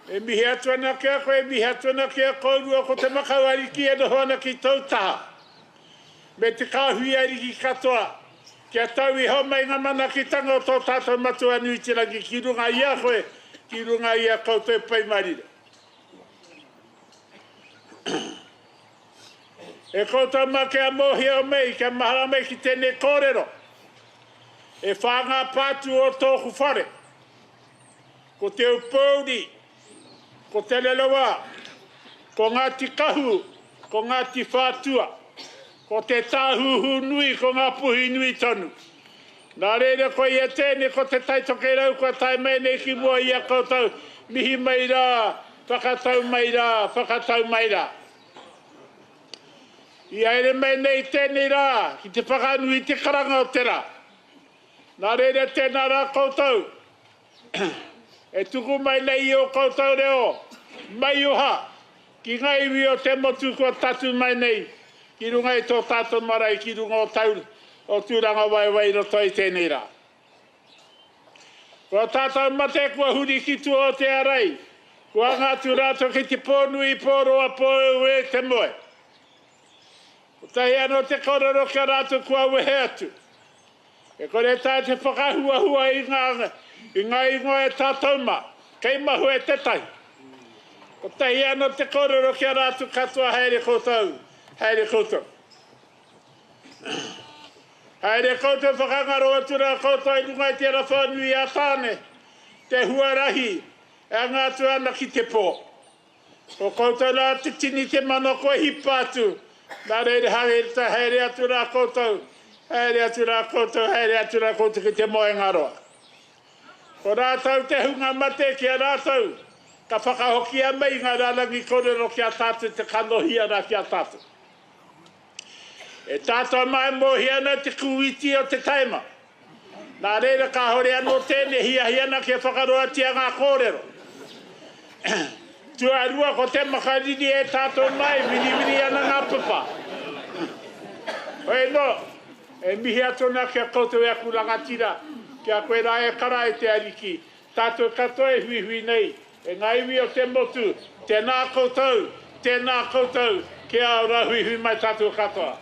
E mihi atuana kia koe, e mihi atuana kia kourua ko te makauariki e nohoana ki tautaha. Me te kāhui ariki katoa, kia tau i hau mai ngā mana ki tanga o tō tātou matua nui te rangi ki runga i a koe, ki runga i a koutou pai marire. E koutou ma kia mohia o mei, kia mahara mei ki tēnei kōrero. E whāngā pātu o tōku whare. Ko te upauri, ko te leloa, ko ngā tikahu, ko ngā tifātua, ko te tāhuhu nui, ko ngā puhi nui tonu. Nā reira koe ia tēne, ko te taitoke rau, ko tai mei nei ki mua i a koutou, mihi mai rā, whakatau mai rā, whakatau mai rā. I aere mai nei tēnei rā, ki te whakanui te karanga o te rā. Nā reira tēnā rā koutou, e tuku mai nei o koutou reo, mai uha, ki ngai iwi o te motu kua tatu mai nei, ki runga i tō tātou marai, ki runga o Tahu, o Tūrangawaewae roto i tēnei rā. Kua tātou mate kua huri ki tua o te arai, kua ngātu rātou ki te pōnui pōroa pōu e te moe. Tai ano te kororo kia rātou kua wehe atu. E kore tā te whakahua i ngā ingoa e tātou ma, kei mahu e te tai. O tai ano te kororo kia rātou katoa haere koutou, haere koutou. Haere koutou whakangaro atura koutou i runga i te rawhanui a tāne, te huarahi, e ngātu ana ki te pō. O koutou rā te tini te manoko e hipātu, nā reire haere atu rā koutou, haere atu rā koutou ki te moe ngaroa. Ko rātou te hunga mate ki a rātou, ka whakahoki a mei ngā rārangi kōrero ki a tātou te kanohia rā ki a tātou. E tātou mai mohi ana te kuiti o te taima. Nā reire ka hore anō tēne hiahiana ki a whakaroatia ngā kōrero. Tua rua ko te makariri e tātou mai, vini ana ngā papa. Oi no, e mihi atona kia koutou e aku rangatira, kia koe rā e kara e te ariki. Tātou katoa e hui nei, e ngā iwi o te motu, tēnā koutou, kia ora hui mai tātou katoa. Ko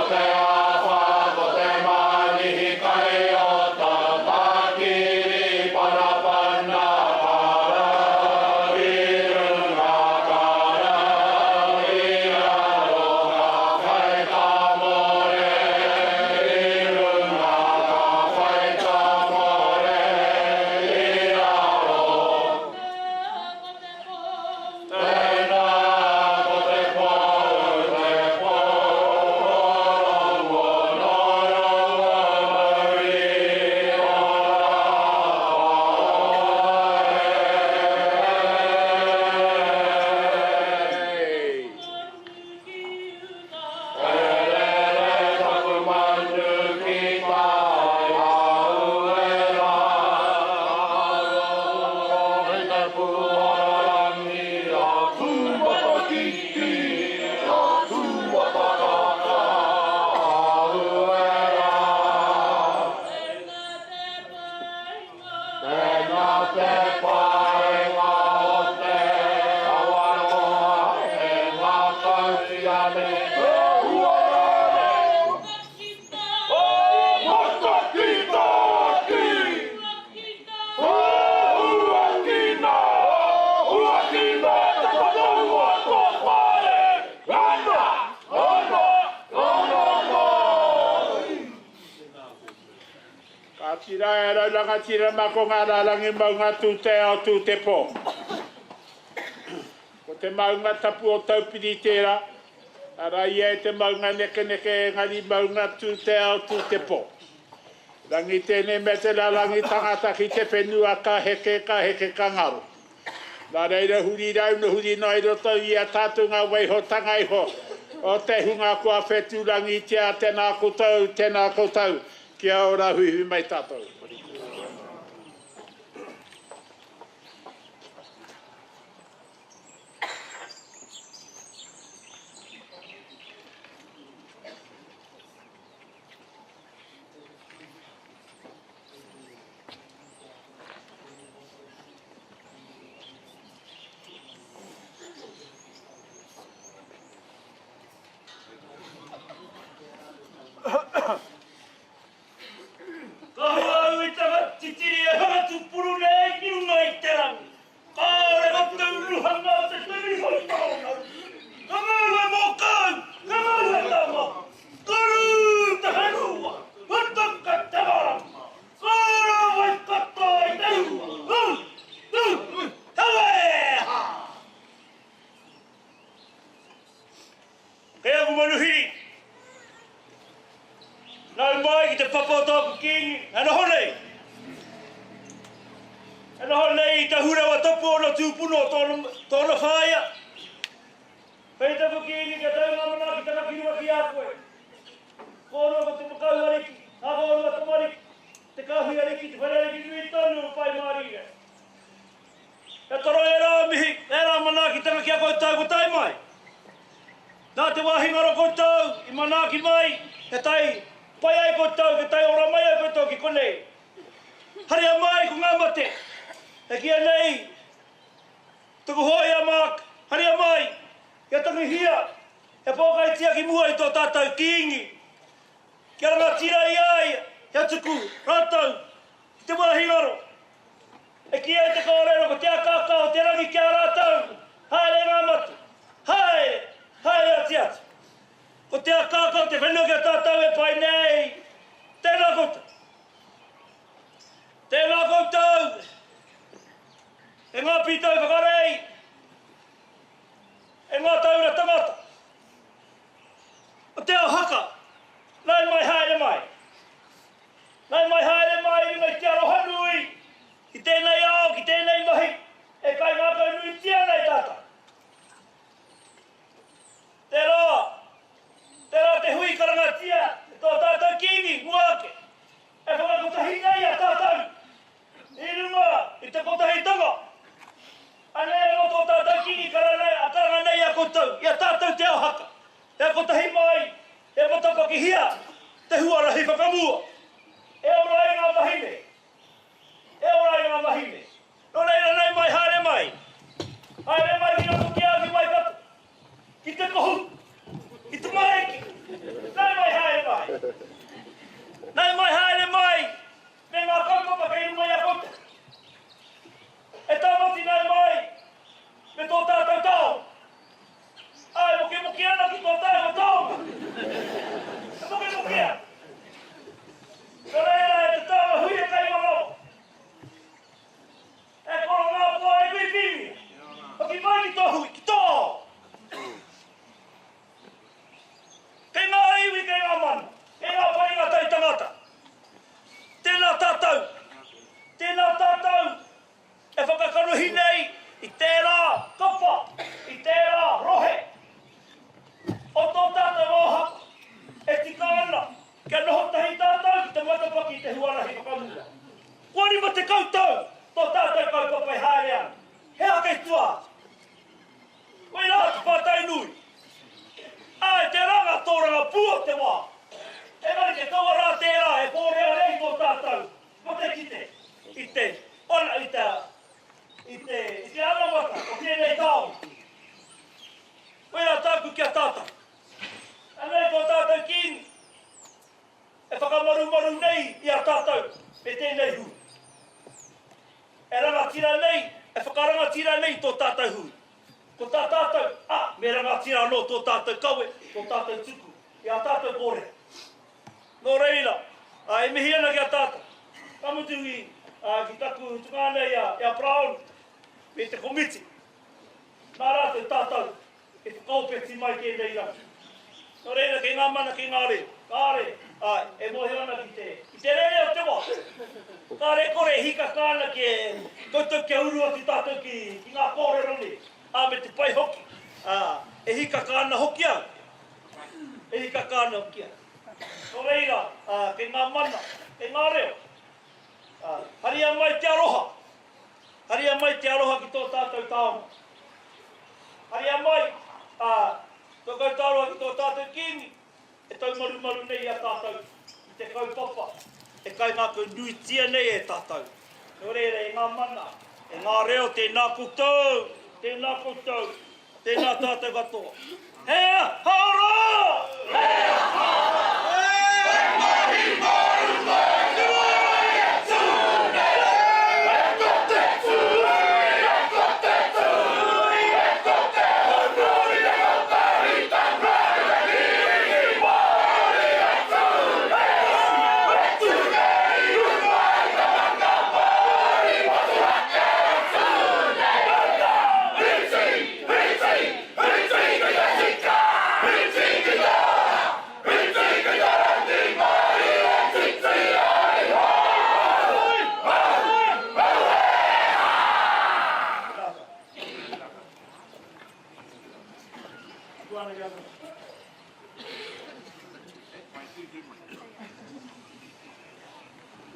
te tira e raulanga tira mako ngā rārangi maunga tū te ao tū te pō. Ko te maunga tapu o taupiri tērā, ara ia e te maunga neke neke e ngari maunga tū te ao tū te pō. Rangi tēne me te rārangi tangata ki te whenua ka heke ka ngaro. Nā reira huri rau na huri noi roto i a tātunga waiho tangaiho. O te hunga kua whetūrangi tia tēnā koutou, kia ora hui mai tātou. Kamutungi, ki taku tungana ia Brown, me te komiti. Nā rā te tātou, e te kaupeti mai kēnei raki. Nō reira, ke ngā mana, ke ngā re. Kāre, e mohe ana ki te reo te wā. Kāre kore, hika kāna ke koutou ke uru ati tātou ki ngā Pūkōrero ni. Me te pai hoki. E hika kāna hoki au. E hika kāna hoki au. Nō reira, ke ngā mana, ke ngā reo. Haria mai te aroha. Haria mai te aroha ki tō tātou tāonga. Haria mai, tō koutou aroha ki tō tātou kīngi. E tau maru nei a tātou. I te kaupapa. E kai ngā nuitia nei e tātou. Nō reira, e ngā mana, e ngā reo, tēnā koutou. Tēnā koutou. Tēnā tātou katoa. Hea hara! Hea hara!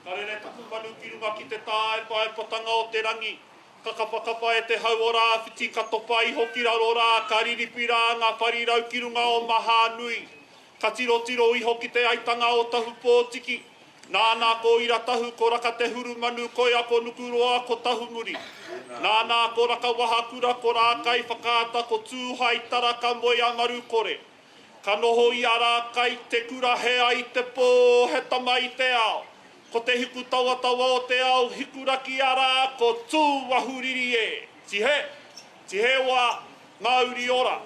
Karere taku manu ki runga ki te tā e pae potanga o te rangi. Ka kapakapa e te hau o rā whiti ka topa i hoki raro rā ka riripi rā ngā wharirau ki runga o maha nui. Ka tiro i hoki te aitanga o tahu pōtiki. Nānā ko ira tahu ko raka te huru manu koe a ko nukuroa ko tahu muri. Nānā ko raka wahakura ko rā kai whakaata ko tūhai tara ka moe a maru kore. Ka noho i a rā kai te kura hea i te pō he tama i te ao. Ko te hiku tawa o te ao hikuraki a rā ko tū wahuriri e. Tihe wā ngā uri ora.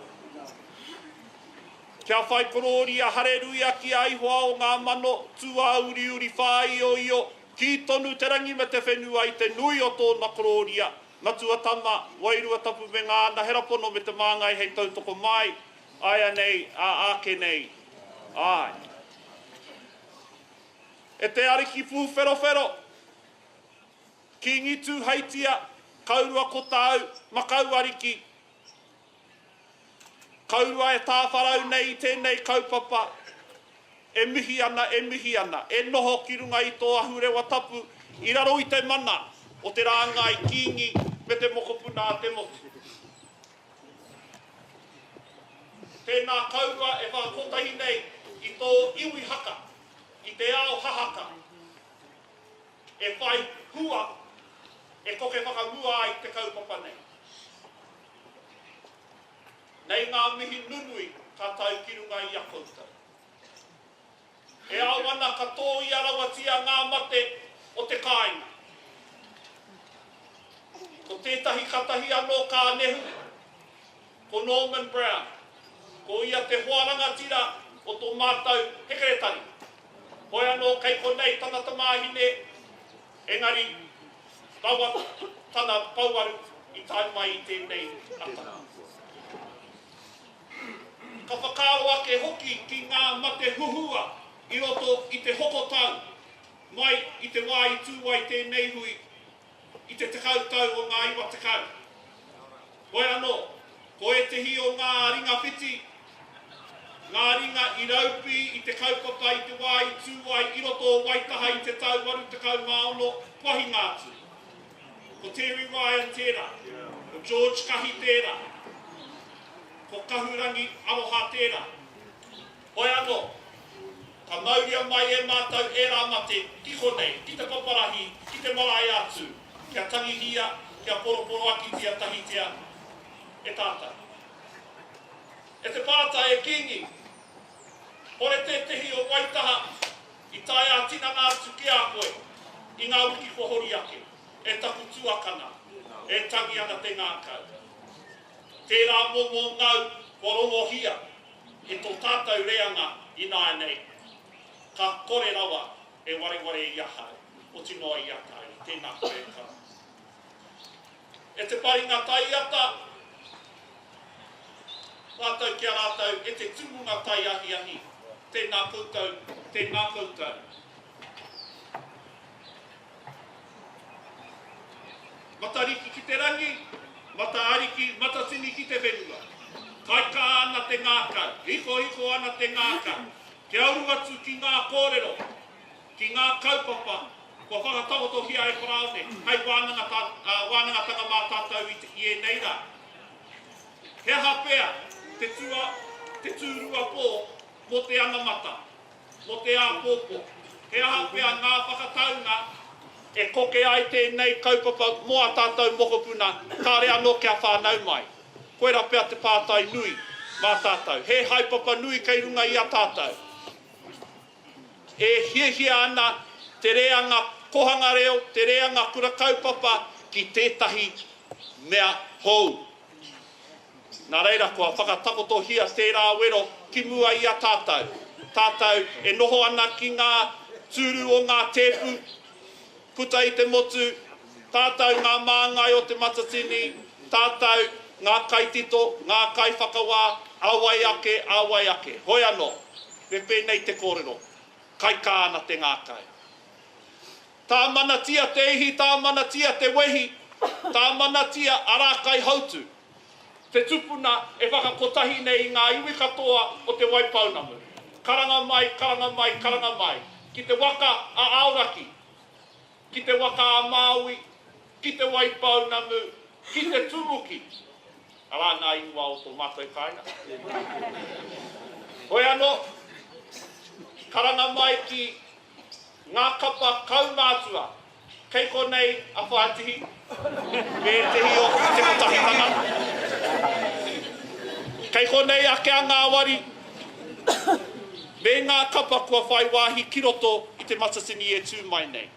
Kia whai korori a hareruia ki aihoa o ngā mano tua uri whai o ki tonu te rangi me te whenua i te nui o tōna kororia. Matua tama, wairua tapu me ngā naherapono me te māngai hei tautoko mai. Aia nei, ake nei. Ai. E te ariki pū whero. Ki ngitu heitia, kaurua ko tāu, makau ariki. Kaurua e tāwharau nei i tēnei kaupapa. E mihi ana. E noho ki runga i tō ahurewa tapu. I raro i te mana o te rāngai kingi me te mokopuna a te motu. Tēnā kaurua e whakotahi nei i tō iwi haka. I te ao hahaka, e whai hua, e koke whakamua i te kaupapa nei. Nei ngā mihi nunui ka tau ki runga i a koutou. E ao ana ka tō i arawatia ngā mate o te kāinga. Ko tētahi katahi anō ka nehu, ko Norman Brown, ko ia te hoarangatira o tō mātau hekeretari. Hoi anō kei konei tana tamāhine, engari tawa tana pauaru i tai mai i tēnei ata. Ka whakaro ake hoki ki ngā mate huhua i roto i te hokotau, mai i te wā i tūwai tēnei hui, i te tekau tau o ngā iwa tekau. Hoi anō, ko e te hi o ngā ringa whiti, ngā ringa i raupi i te kaupapa i te wā i tūwai i roto o Waitaha i te tau waru te kau maono pahi ngātu. Ko Terry Ryan tērā, ko George Kahi tērā, ko Kahurangi Aroha tērā. Hoi anō, ka mauria mai e mātau e rā mate ki konei, ki te paparahi, ki te marae atu, kia tangihia, kia poroporo akitia tahitia e tātou. E te pārata e kingi, ore te tehi o Waitaha, i tae a tinana atu ki a koe, i ngā wiki pohori ake, e taku tuakana, e tangi ana te ngākau. Tērā momo ngau, warongo hia, e tō tātou reanga i nāi nei. Ka kore rawa, e ware i ahau. o tino i ata i tēnā koe ka. E te pari ngā tai ata, rātau kia rātau, e te tumunga tai ahi ahi, tēnā koutou, tēnā koutou. Matariki ki te rangi, mataariki, matatini ki te whenua. Kaika ana te ngākau, hiko ana te ngākau. Te auru atu ki ngā kōrero, ki ngā kaupapa, kua whakatakoto hia e wharaone, hei wānanga mā tātou i e nei rā. He hapea, te tūrua pō, mo te anamata, mo te āpōpō. He hapea ngā whakataunga, e koke ai tēnei kaupapa moa tātou mokopuna, kāre anō kia whānau mai. Koera pia te pātai nui mā tātou. He haipapa nui kei runga i a tātou. E hiehia ana te reanga kohanga reo, te reanga kura kaupapa ki tētahi mea hou. Nā reira kua whakatakoto hia tērā wero ki mua i a tātou. Tātou e noho ana ki ngā tūru o ngā tēpu, puta i te motu, tātou ngā māngai o te matatini, tātou ngā kaitito, ngā kai whakawā, awai ake. Hoi anō, me pēnei te kōrero, kai kāna te ngākai. Tā manatia te ihi, tā manatia te wehi, tā manatia arakai hautu. Te tupuna e whakakotahi nei ngā iwi katoa o te waipaunamu. Karanga mai, ki te waka a Aoraki, ki te waka a Māui, ki te waipaunamu, ki te tumuki. Ara ngā inua o tō mātou kaina. Hoi anō, karanga mai ki ngā kapa kaumātua, kei konei a whaatihi, me te hio te kotahitanga. Kei konei a kia ngā wari, me ngā kapa kua whai wāhi ki roto i te matatini e tū mai nei.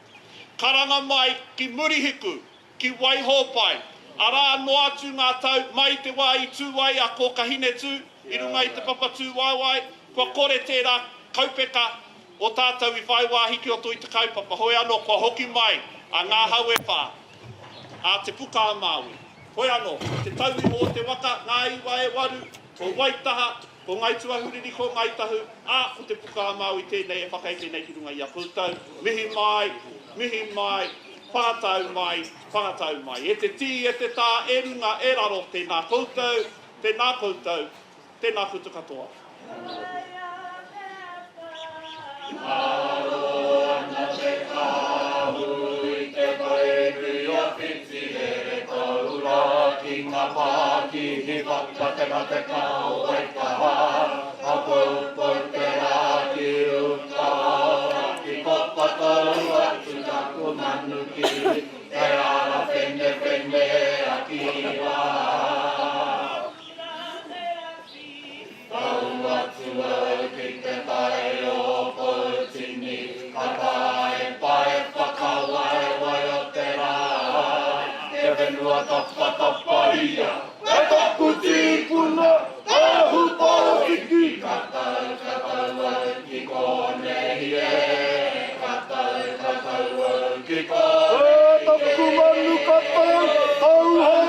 Karanga mai ki murihiku, ki waihōpai, ara no atu ngā tau mai te wā i tūwai a ko kahine tū, i runga i te papa tūwaiwai, kua kore tērā kaupeka o tātou i whai wāhi ki roto i te kaupapa. Hoi anō, kua hoki mai a ngā hauewha, a te puka a Māui. Hoi anō, te tauri o te waka, ngā iwa e waru, ko waitaha, ko ngai tuahuriri ko ngai tahu, a o te puka a Māui tēnei e whakaeke nei ki runga i a koutou. Mihi mai, whakatau mai. E te tī, e te tā, e runga, e raro, tēnā koutou, tēnā koutou katoa. Aro ana te kāhu i te koeru o whiti e taura ki ngā pāki hi whakatera te kāu Aukaha, a pūpur te rāki Aukaha, ki kopa tau atu taku manuki, te ara whene a kiwa. Tau atu au ki te tai o Pōtini, ka pae whakawaewae o te rā. Te whenua topa ia, e toku tīpuna, ahu pōhiki. Ka tau au ki konei e, ka tau au ki konei e. Taku manu ka tau hoi.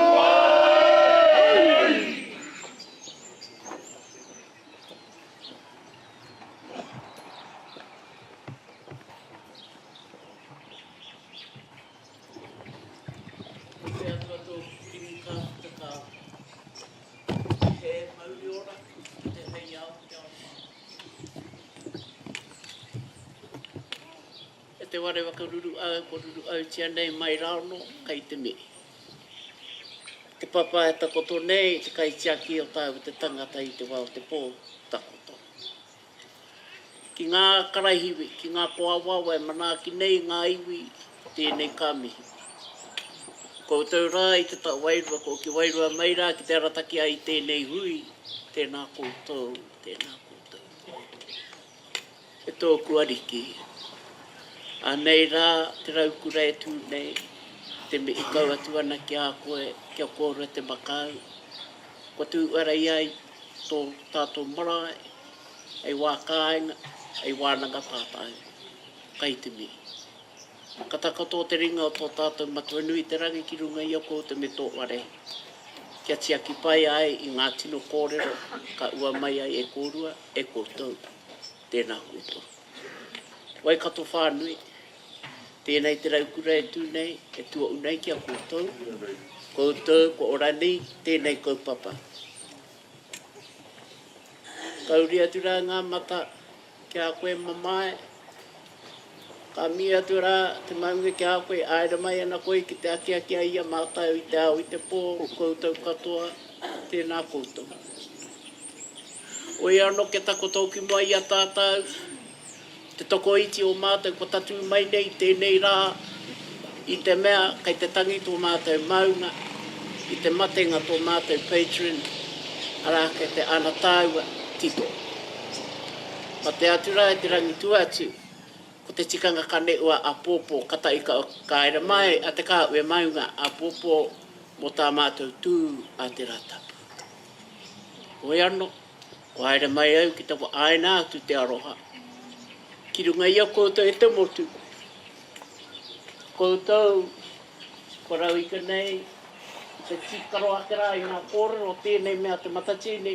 Te ware waka ruru au tia nei mai rauno, kai te me. Te papa e takoto nei, te kai tiaki o tāu te tangata i te wao te pō takoto. Ki ngā karaihiwi, ki ngā poawawa e manaki nei ngā iwi, tēnei kāmihi. Ko tau rā i te tau wairua, ko ki wairua mai rā ki te arataki ai tēnei hui, tēnā koutou. E tōku ariki. A nei rā, te raukura e tū nei, te me i kau atu ana ki a koe, kia kōrua te makau. Ko tū arai ai, tō tātou marae, ai wā kāinga, ai wānanga tātai, kai te me. Ka takato te ringa o tō tātou matua nui te rangi ki runga i oko o te me tō ware. Kia tia ki pai ai i ngā tino kōrero, ka ua mai ai e kōrua, e kōtou. Tēnā kōtou. Wai kato whānui, tēnei te raukura e tūnei, e tua unei kia kōtou. Kōtou, ko orani, tēnei kaupapa. Kauri atu rā ngā mata, kia koe mamae. Ka mi atu rā, te maunga kia koe, aira mai ana koe ki te akia kia ia mātai i te au i te pō, koutou katoa, tēnā koutou. Oi anō ke takotou ki mua i a tātou, te toko iti o mātou, ko tatu mai nei tēnei rā, i te mea, kai te tangi tō mātou maunga, i te matenga tō mātou patron, arā ke te ana tāua tito. Ma te atura e te rangi tuatu, ko te tikanga kane ua a pōpō, kata i ka aira mai, a te kā ue maunga a pōpō mo tā mātou tū a te ratapu. Oi anō, ko aira mai au ki tawa aina atu te aroha. Ki runga ia koutou e te motu. Koutou, ko rau ika nei, te tikaro akera i ngā kōrero tēnei mea te matatini,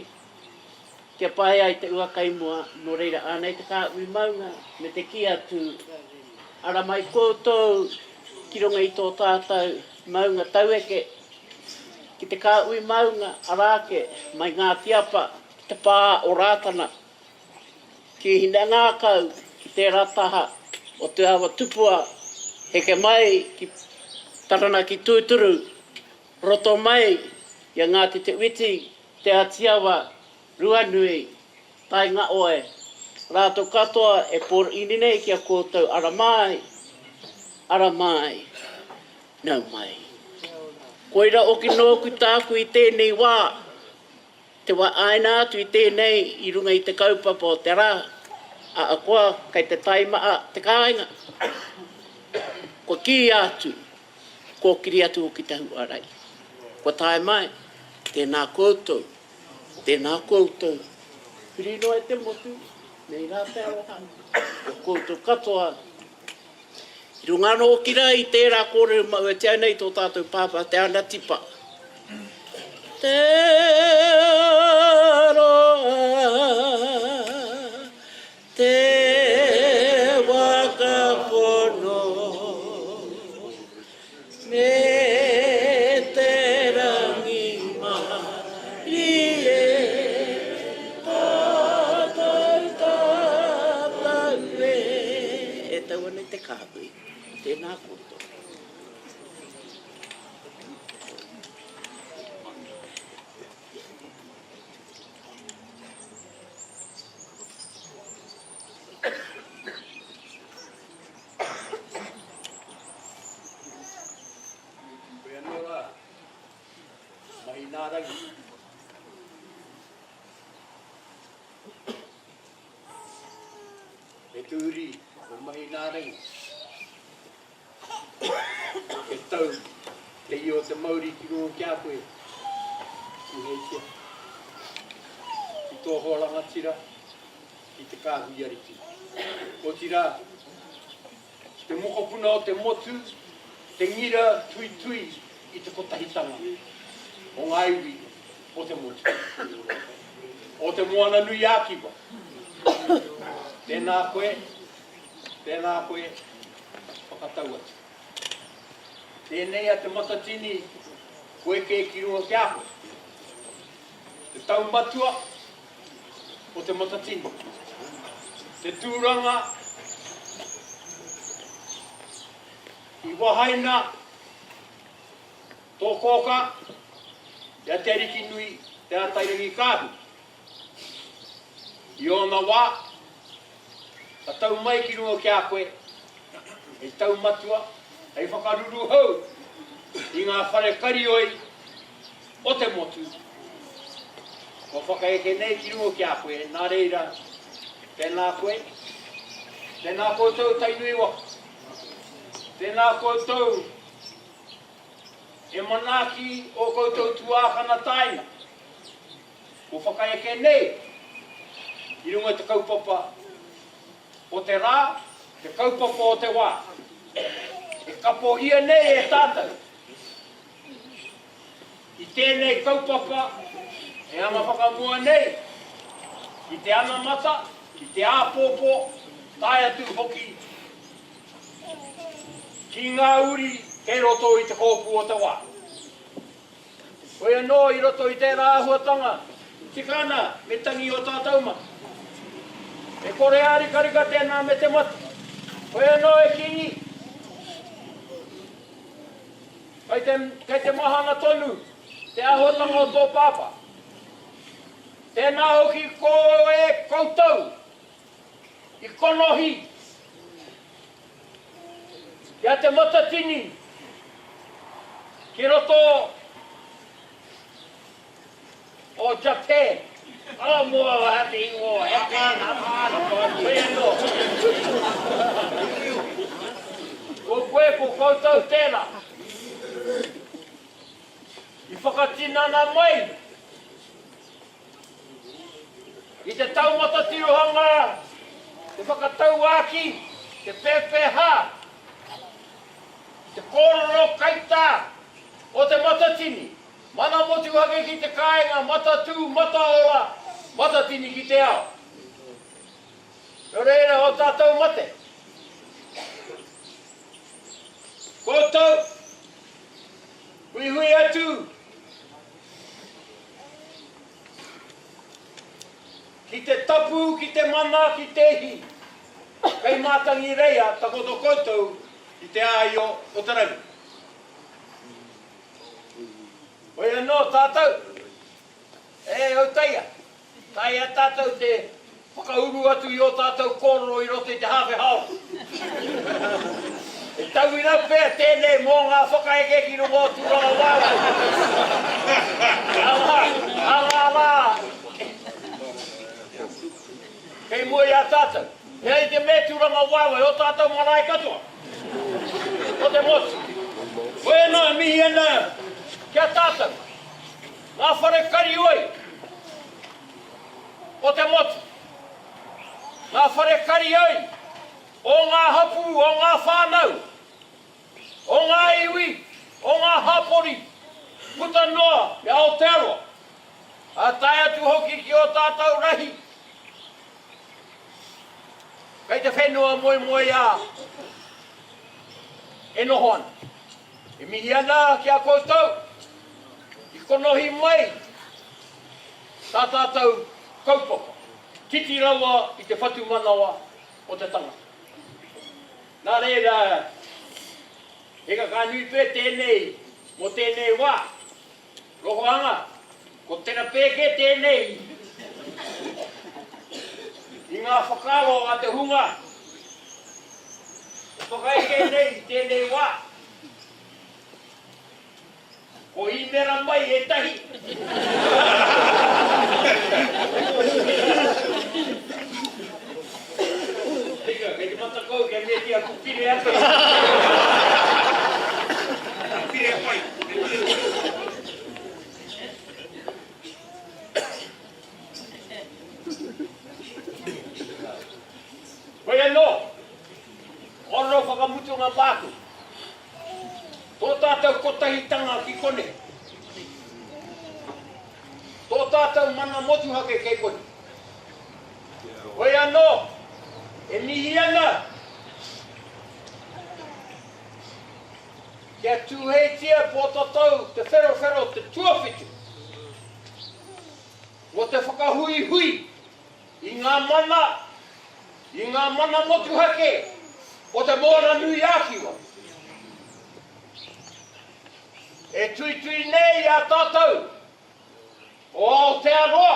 kia pai ai te ua kaimua, no reira ānei te kā ui maunga, me te ki atu. Ara mai koutou, ki runga i tō tātou, maunga taueke, ki te kā ui maunga, arake, mai ngā tiapa, ki te pā o rātana, ki hina ngā kau, ki te rataha, o te awa tupua, heke mai, ki tarana ki tūturu, roto mai, ia ngāti te witi, te atiawa, ruanui, tai ngā oe, rātou katoa e por ini nei kia koutou ara mai, nau mai. Koira oki nōku tāku i tēnei wā, te wā aina atu i tēnei i runga i te kaupapa o te rā, a akoa kai te taimaa te kāinga. Ko ki atu, ko kiri atu o ki tahu arai. Ko tae mai, tēnā koutou, tēnā koutou. Whirino e te motu, nei rā te aroha. Ko koutou katoa. I runga no o kira i tērā kōrero mau e te au nei tō tātou pāpā, te ana tipa. Te roa, te wakapono, me te rangi mai e tātou e. E tau ane te kāpui, tēnā koutou. E tūri, o mahi nā rengi. E tau, te i o te Māori ki rongo kia koe. I hei kia. I tō hoaranga tira, i te kāhui ariki. O tira, te mokopuna o te motu, te ngira tui tui i te kotahitanga. O ngā iwi o te motu. O te moana nui ākiwa. Tēnā koe, whakatau atu. Tēnei a te matatini, koe ke ki runga kia koe. Te tau matua o te matatini. Te tūranga, i wahaina, tō kōka, ia te ariki nui, te atairangi kāhu. I ona wā, ka tau mai ki runga kia koe, e tau matua, e whakaruru hau, i ngā whare karioi o te motu. Ko whakaeke nei ki runga kia koe, nā reira, tēnā koe, tēnā koutou tainui waka, tēnā koutou, e manaki o koutou tuākana taina. Ko whakaeke nei, i runga te kaupapa, o te rā, te kaupapa o te wā. ka po ia nei e tātou. I tēnei kaupapa, e anga whakamua nei, ki te ana mata, ki te āpōpō, tai atu hoki, ki ngā uri, kei roto i te kōpū o te wā. Koe anō i roto i tērā ahuatanga, tikana me tangi o tātou mata. E kore ari karika tēnā me te mata. Koe anō e kingi. Kei te mahanga tonu, te ahuatanga o tō pāpa. Tēnā hoki ko e koutou, i konohi. Kia te matatini, ki roto o Japan. Mua hati ingo, e kāna, koe anō. Ko koe ko koutou tēnā. I whakatinana mai. I te taumata tirohanga, te whakatau aki, te pēpēha, te kōrero kaita o te matatini. Mana motu hake ki te kāinga, matatu, mataora, matatini ki te ao. Reira o tātou mate. Koutou, hui atu. Ki te tapu, ki te mana, ki te hi. Kei mātangi reia, takoto koutou, ki te āio o te rangi. Oi anō tātou, o taia. Taia tātou te whakauru atu i o tātou kōrero i roto i te hawhe hao. E tau ina pēr tēnei mō ngā whakaeke ki rungo Tūrangawaewae. Ala. Kei mua i a tātou. Hei te me Tūrangawaewae o tātou marae katoa. O te motu. Oi anō, mihi anō. Kia tātou, ngā whare kari oi, o te motu. Ngā whare kari oi, o ngā hapu, o ngā whānau, o ngā iwi, o ngā hapori, puta noa, e Aotearoa. A tai atu hoki ki o tātou rahi. Kei te whenua moe a e noho ana. E mihi ana ki a koutou. Konohi mai, tā tātou kaupapa, titi rawa i te whatu manawa o te tanga. Nā reira, eka ka nui pē tēnei, mo tēnei wā, rohoanga, ko tēnā pēke tēnei, i ngā whakaro a te hunga, whakaeke nei tēnei wā. O i mera mai e tahi. Tika, kei te matakau, kei me tia kupire atu. Kupire a pai. Koe anō, oro whakamutu ngā bāku. Tō tātou kotahitanga ki kone. Tō tātou mana motu hake kei kone. Koe anō, e mihi ana. Kia tūheitia po tātou te whero, te tuawhitu. O te whakahui, i ngā mana motu hake, o te mōra nui ākiwa. E tui nei a tātou, o Aotearoa.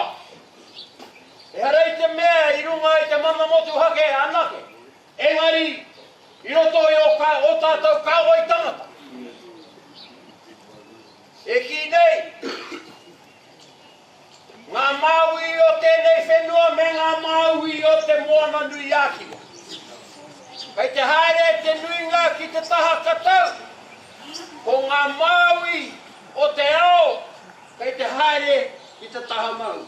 E harei te mea i runga i te mana motu hake anake. Engari, i roto i o tātou kāua i tangata. E ki nei, ngā maui o tēnei whenua me ngā maui o te moana nui ākiwa. Kei te haere te nuinga ki te taha katau. Ko ngā maui o te ao, kei te haere i te taha mau.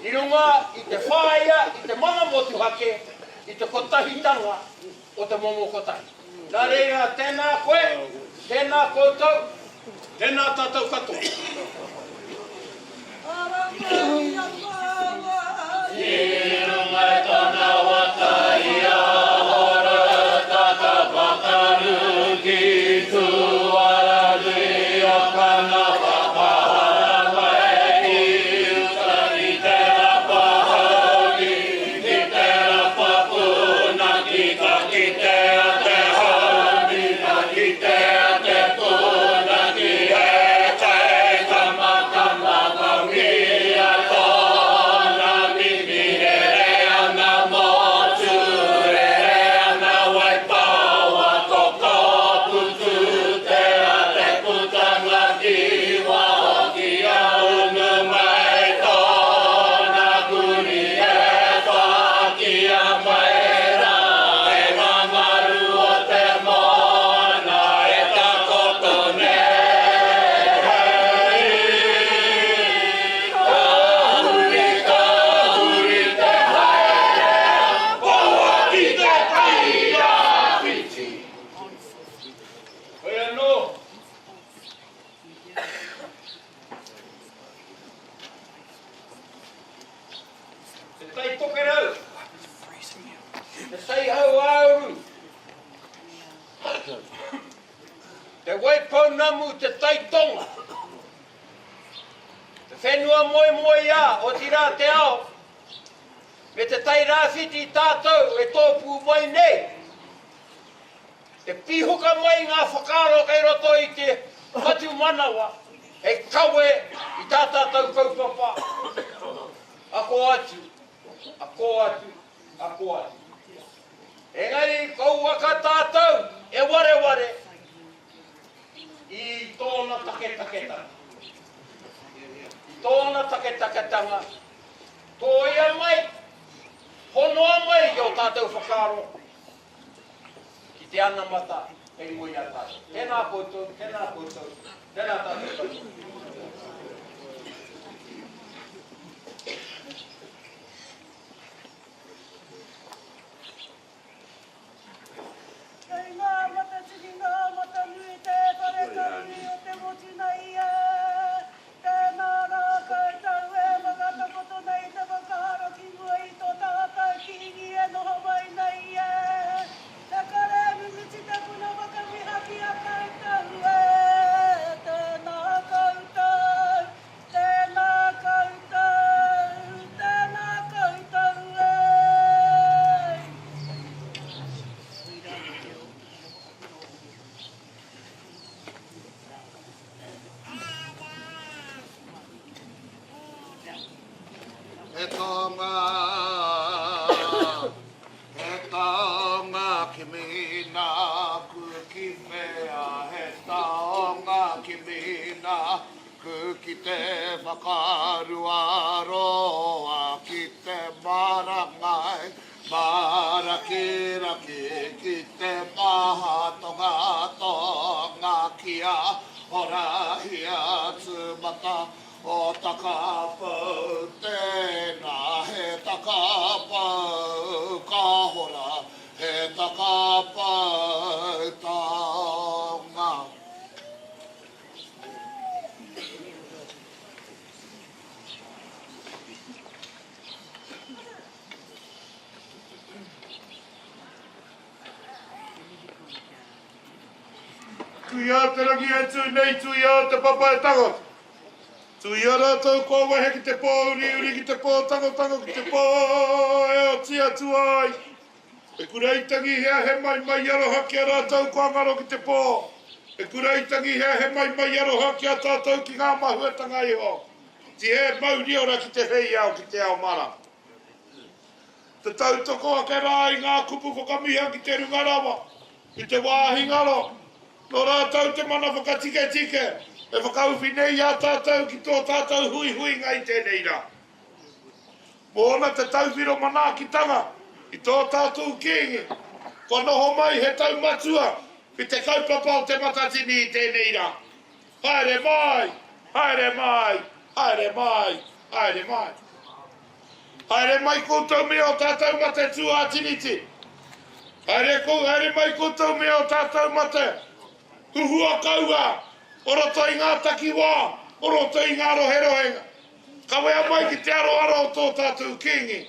I runga, i te whaia, i te mana motu hake, i te kotahitanga o te momo kotahi. Nā reira, tēnā koe, tēnā koutou, tēnā tātou katoa. Te waipaunamu te taitonga. Te whenua moe moe ia o tira te ao. Me te tai rāwhiti tātou e tōpū mai nei. Te pihuka mai ngā whakaro kei roto i te matu manawa. E kawe i tā tātou kaupapa. Ako atu, ako atu, ako atu. Engari, kou waka tātou e ware ware. I tōna take-taketa. I tōna take-taketanga. Tō ia mai, honoa mai ki o tātou whakaro. Ki te ana mata, hei moi a tātou. Tēnā koutou, tēnā koutou, tēnā tātou. Ki te whakaruaroa, ki te marangai, marakiraki, ki te maha tonga tonga kia, orahia tūmata o takapau, tēnā he takapau, ka hora he takapau taonga. Tui au te rangi atu nei, tui au te papa e tango. Tui au rātou kua wahe ki te pō uri uri, ki te pō tango tango, ki te pō e o tia tu ai. E kuraitangi hea he mai mai aroha ki a rātou kua ngaro ki te pō. E kuraitangi hea he mai mai aroha ki a tātou ki ngā mahuatanga iho. Ti he mauri ora ki te hei au ki te ao mara. Te tautoko ake rā i ngā kupu whakamiha ki te rungarawa, ki te wāhingaro. Nō rātou te mana whakatike tike, e whakauwhi nei a tātou ki tō tātou hui hui ngai tēnei rā. Mōna te tauwhiro manākitanga, i tō tātou kingi, ko noho mai he tau matua, ki te kaupapa o te matatini i tēnei rā. Haere mai, haere mai, haere mai, haere mai. Haere mai koutou mea o tātou mate tua atiniti. Haere mai koutou mea o tātou mate. Huhua kaua. Oroto i ngā takiwā. Oroto i ngā roherohenga. Ka wea mai ki te aroara o tō tātou kingi.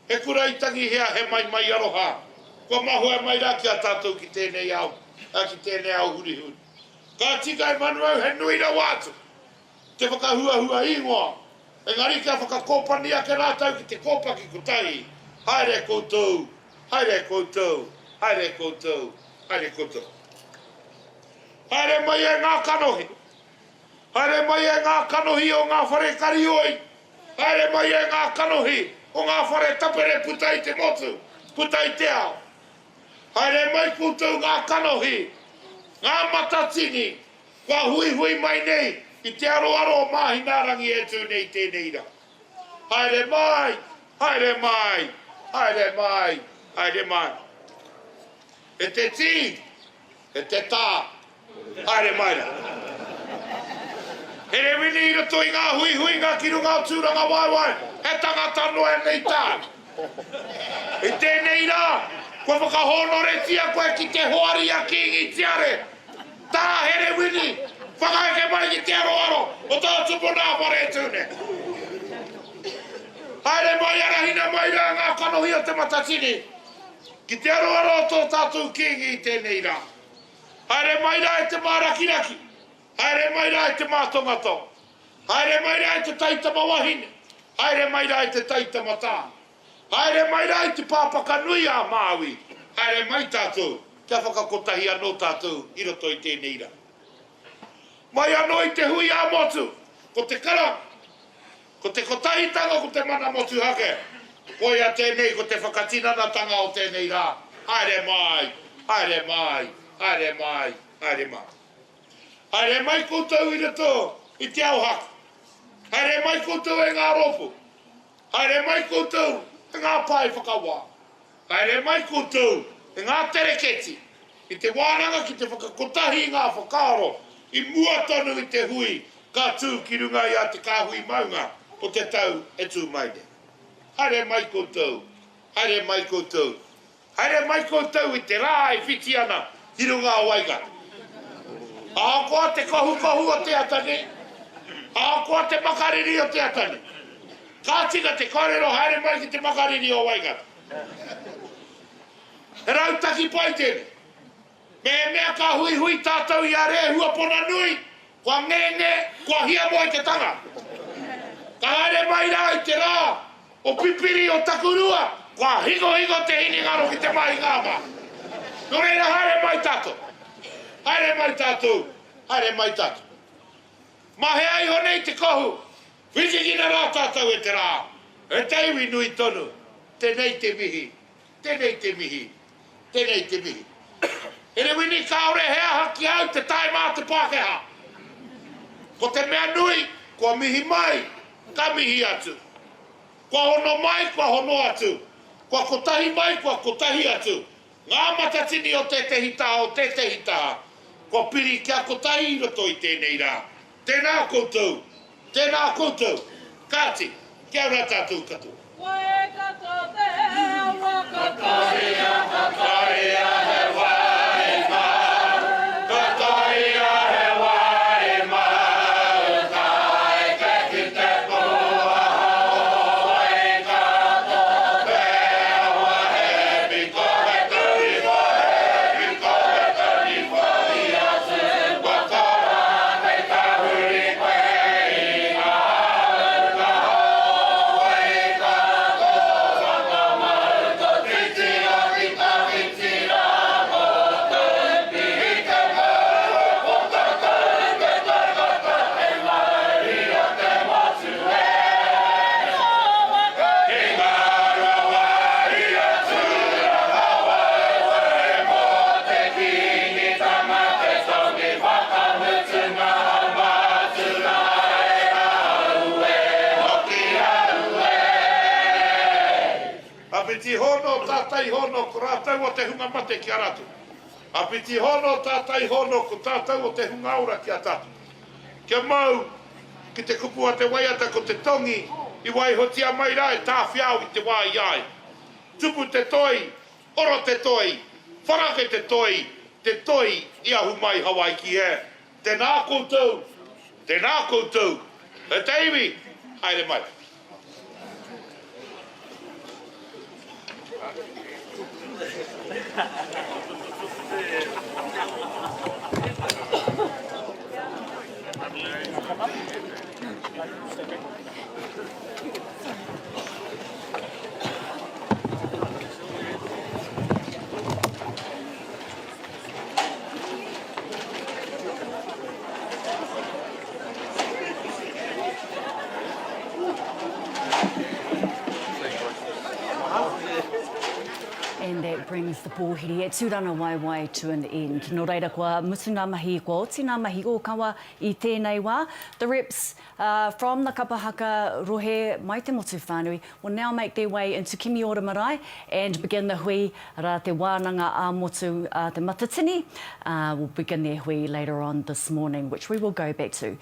He kura i tangi hea he mai aroha. Kua mahua mai rā ki a tātou ki tēnei au. Ki tēnei au huri huri. Ka tika e manuau he nui ra wātu. Te whakahua ingoa. Engari kia whakakōpania ke rātau ki te kōpaki kutahi. Haere koutou. Haere koutou. Haere koutou. Haere koutou. Haere mai e ngā kanohi. Haere mai e ngā kanohi o ngā whare karioi. Haere mai e ngā kanohi o ngā whare tapere putai te motu. Putai te ao. Haere mai koutou ngā kanohi. Ngā matatini. Kua hui mai nei. I te aro mahi nārangi e tū nei tēnei ra. Haere mai. Haere mai. Haere mai. Haere mai. E te tī. E te tā. Haere mai ra. Here wini i rato i ngā hui ngā ki runga o Tūrangawaewae. He tangata noe nei tā. I tēnei rā. Kua whakahonoretia koe ki te hoari a kingi tiare. Tā here wini. Whakaeke mai ki te aro. O tā tupu nā whare tūne. Haere mai arahina mai rā ngā kanohi o te matatini. Ki te aro tō tātou kingi i tēnei rā. Haere mai rā e te mārakiraki. Haere mai rā e te mātongato. Haere mai rā e te taitama wahine. Haere mai rā e te taitama tā. Haere mai rā e te pāpaka nui a Māui. Haere mai tātou. Kia whakakotahi anō tātou i roto i tēnei rā. Mai anō i te hui a motu. Ko te kara. Ko te kotahitanga ko te mana motu hake. Koe a tēnei ko te whakatinanatanga o tēnei rā. Haere mai. Haere mai. Haere mai. Haere mai. Haere mai koutou i roto i te ao haka. Haere mai koutou e ngā ropu. Haere mai koutou e ngā pai whakawā. Haere mai koutou e ngā tereketi. I te wānanga ki te whakakotahi ngā whakaaro. I mua tonu i te hui ka tū ki runga i a te kāhui maunga o te tau e tū maide. Haere mai koutou. Haere mai koutou. Haere mai koutou i te rā e whiti ana i runga o Waikato. Aokoa te kohu o te atani. Aokoa te makariri o te atani. Ka tika te kōrero haere mai ki te makariri o Waikato. E rautaki pai tēne. Me mea ka hui tātou i a re hua pona nui. Kua ngenge, kua hia moe te tanga. Ka haere mai rā i te rā. O pipiri o takurua. Kua higo te hini ngaro ki te mai ngāma. No reira haere mai tātou. Haere mai tātou. Haere mai tātou. Mahe ai honei te kohu. Whikikina rā tātou e te rā. E teiwi nui tonu. Tenei te mihi. Tenei te mihi. Tenei te mihi. Ere wini kaore hea haki au te tai mā te Pākehā. Ko te mea nui, kua mihi mai, ka mihi atu. Kua hono mai, kua hono atu. Kua kotahi mai, kua kotahi atu. Ngā matatini o te hita. Kua piri kia kotahi i roto i tēnei rā. Tēnā koutou. Tēnā koutou. Kāti, kia ora tātou katoa. Waikato te Katoria he waima. Katoria he waima. Ukai ke ki te pua ho. Waikato te wahe. Biko he turi wahe. Biko he turi wahe. Iasu watora he tahuri koe. Aukaha. Waikato whakamauko titira kita titira koto. Pihike mau o tātou ke taikata e mauri o te motu e. Ki ngā rawai a Tūrangawaewae mo te kingi tama te tongi whakamutu ngā mātuna e au e hoki au e. Apiti hono tātai hono ko rātau o te hunga mate ki a rātu. Apiti hono tātai hono ko tātou o te hunga aura ki a tātu. Kia mau ki te kupu a te waiata ko te tongi i wai hotia mai rā e tāwhiau i te wai ai. Tupu te toi, oro te toi, Wharake te toi i ahu mai Hawaii ki e. Tēnā koutou, tēnā koutou. E teimi, haere mai. And that brings the pōhiri at Tūrangawaewae to an end. Nō reira kua mutu ngā mahi, kua oti ngā mahi o kawa I tēnei wā. The reps from the Kapa Haka rohe mai te motu whānui will now make their way into Kimi Ora Marae and begin the hui ra Te Wānanga-Ā-Motu te matatini. We'll begin their hui later on this morning, which we will go back to.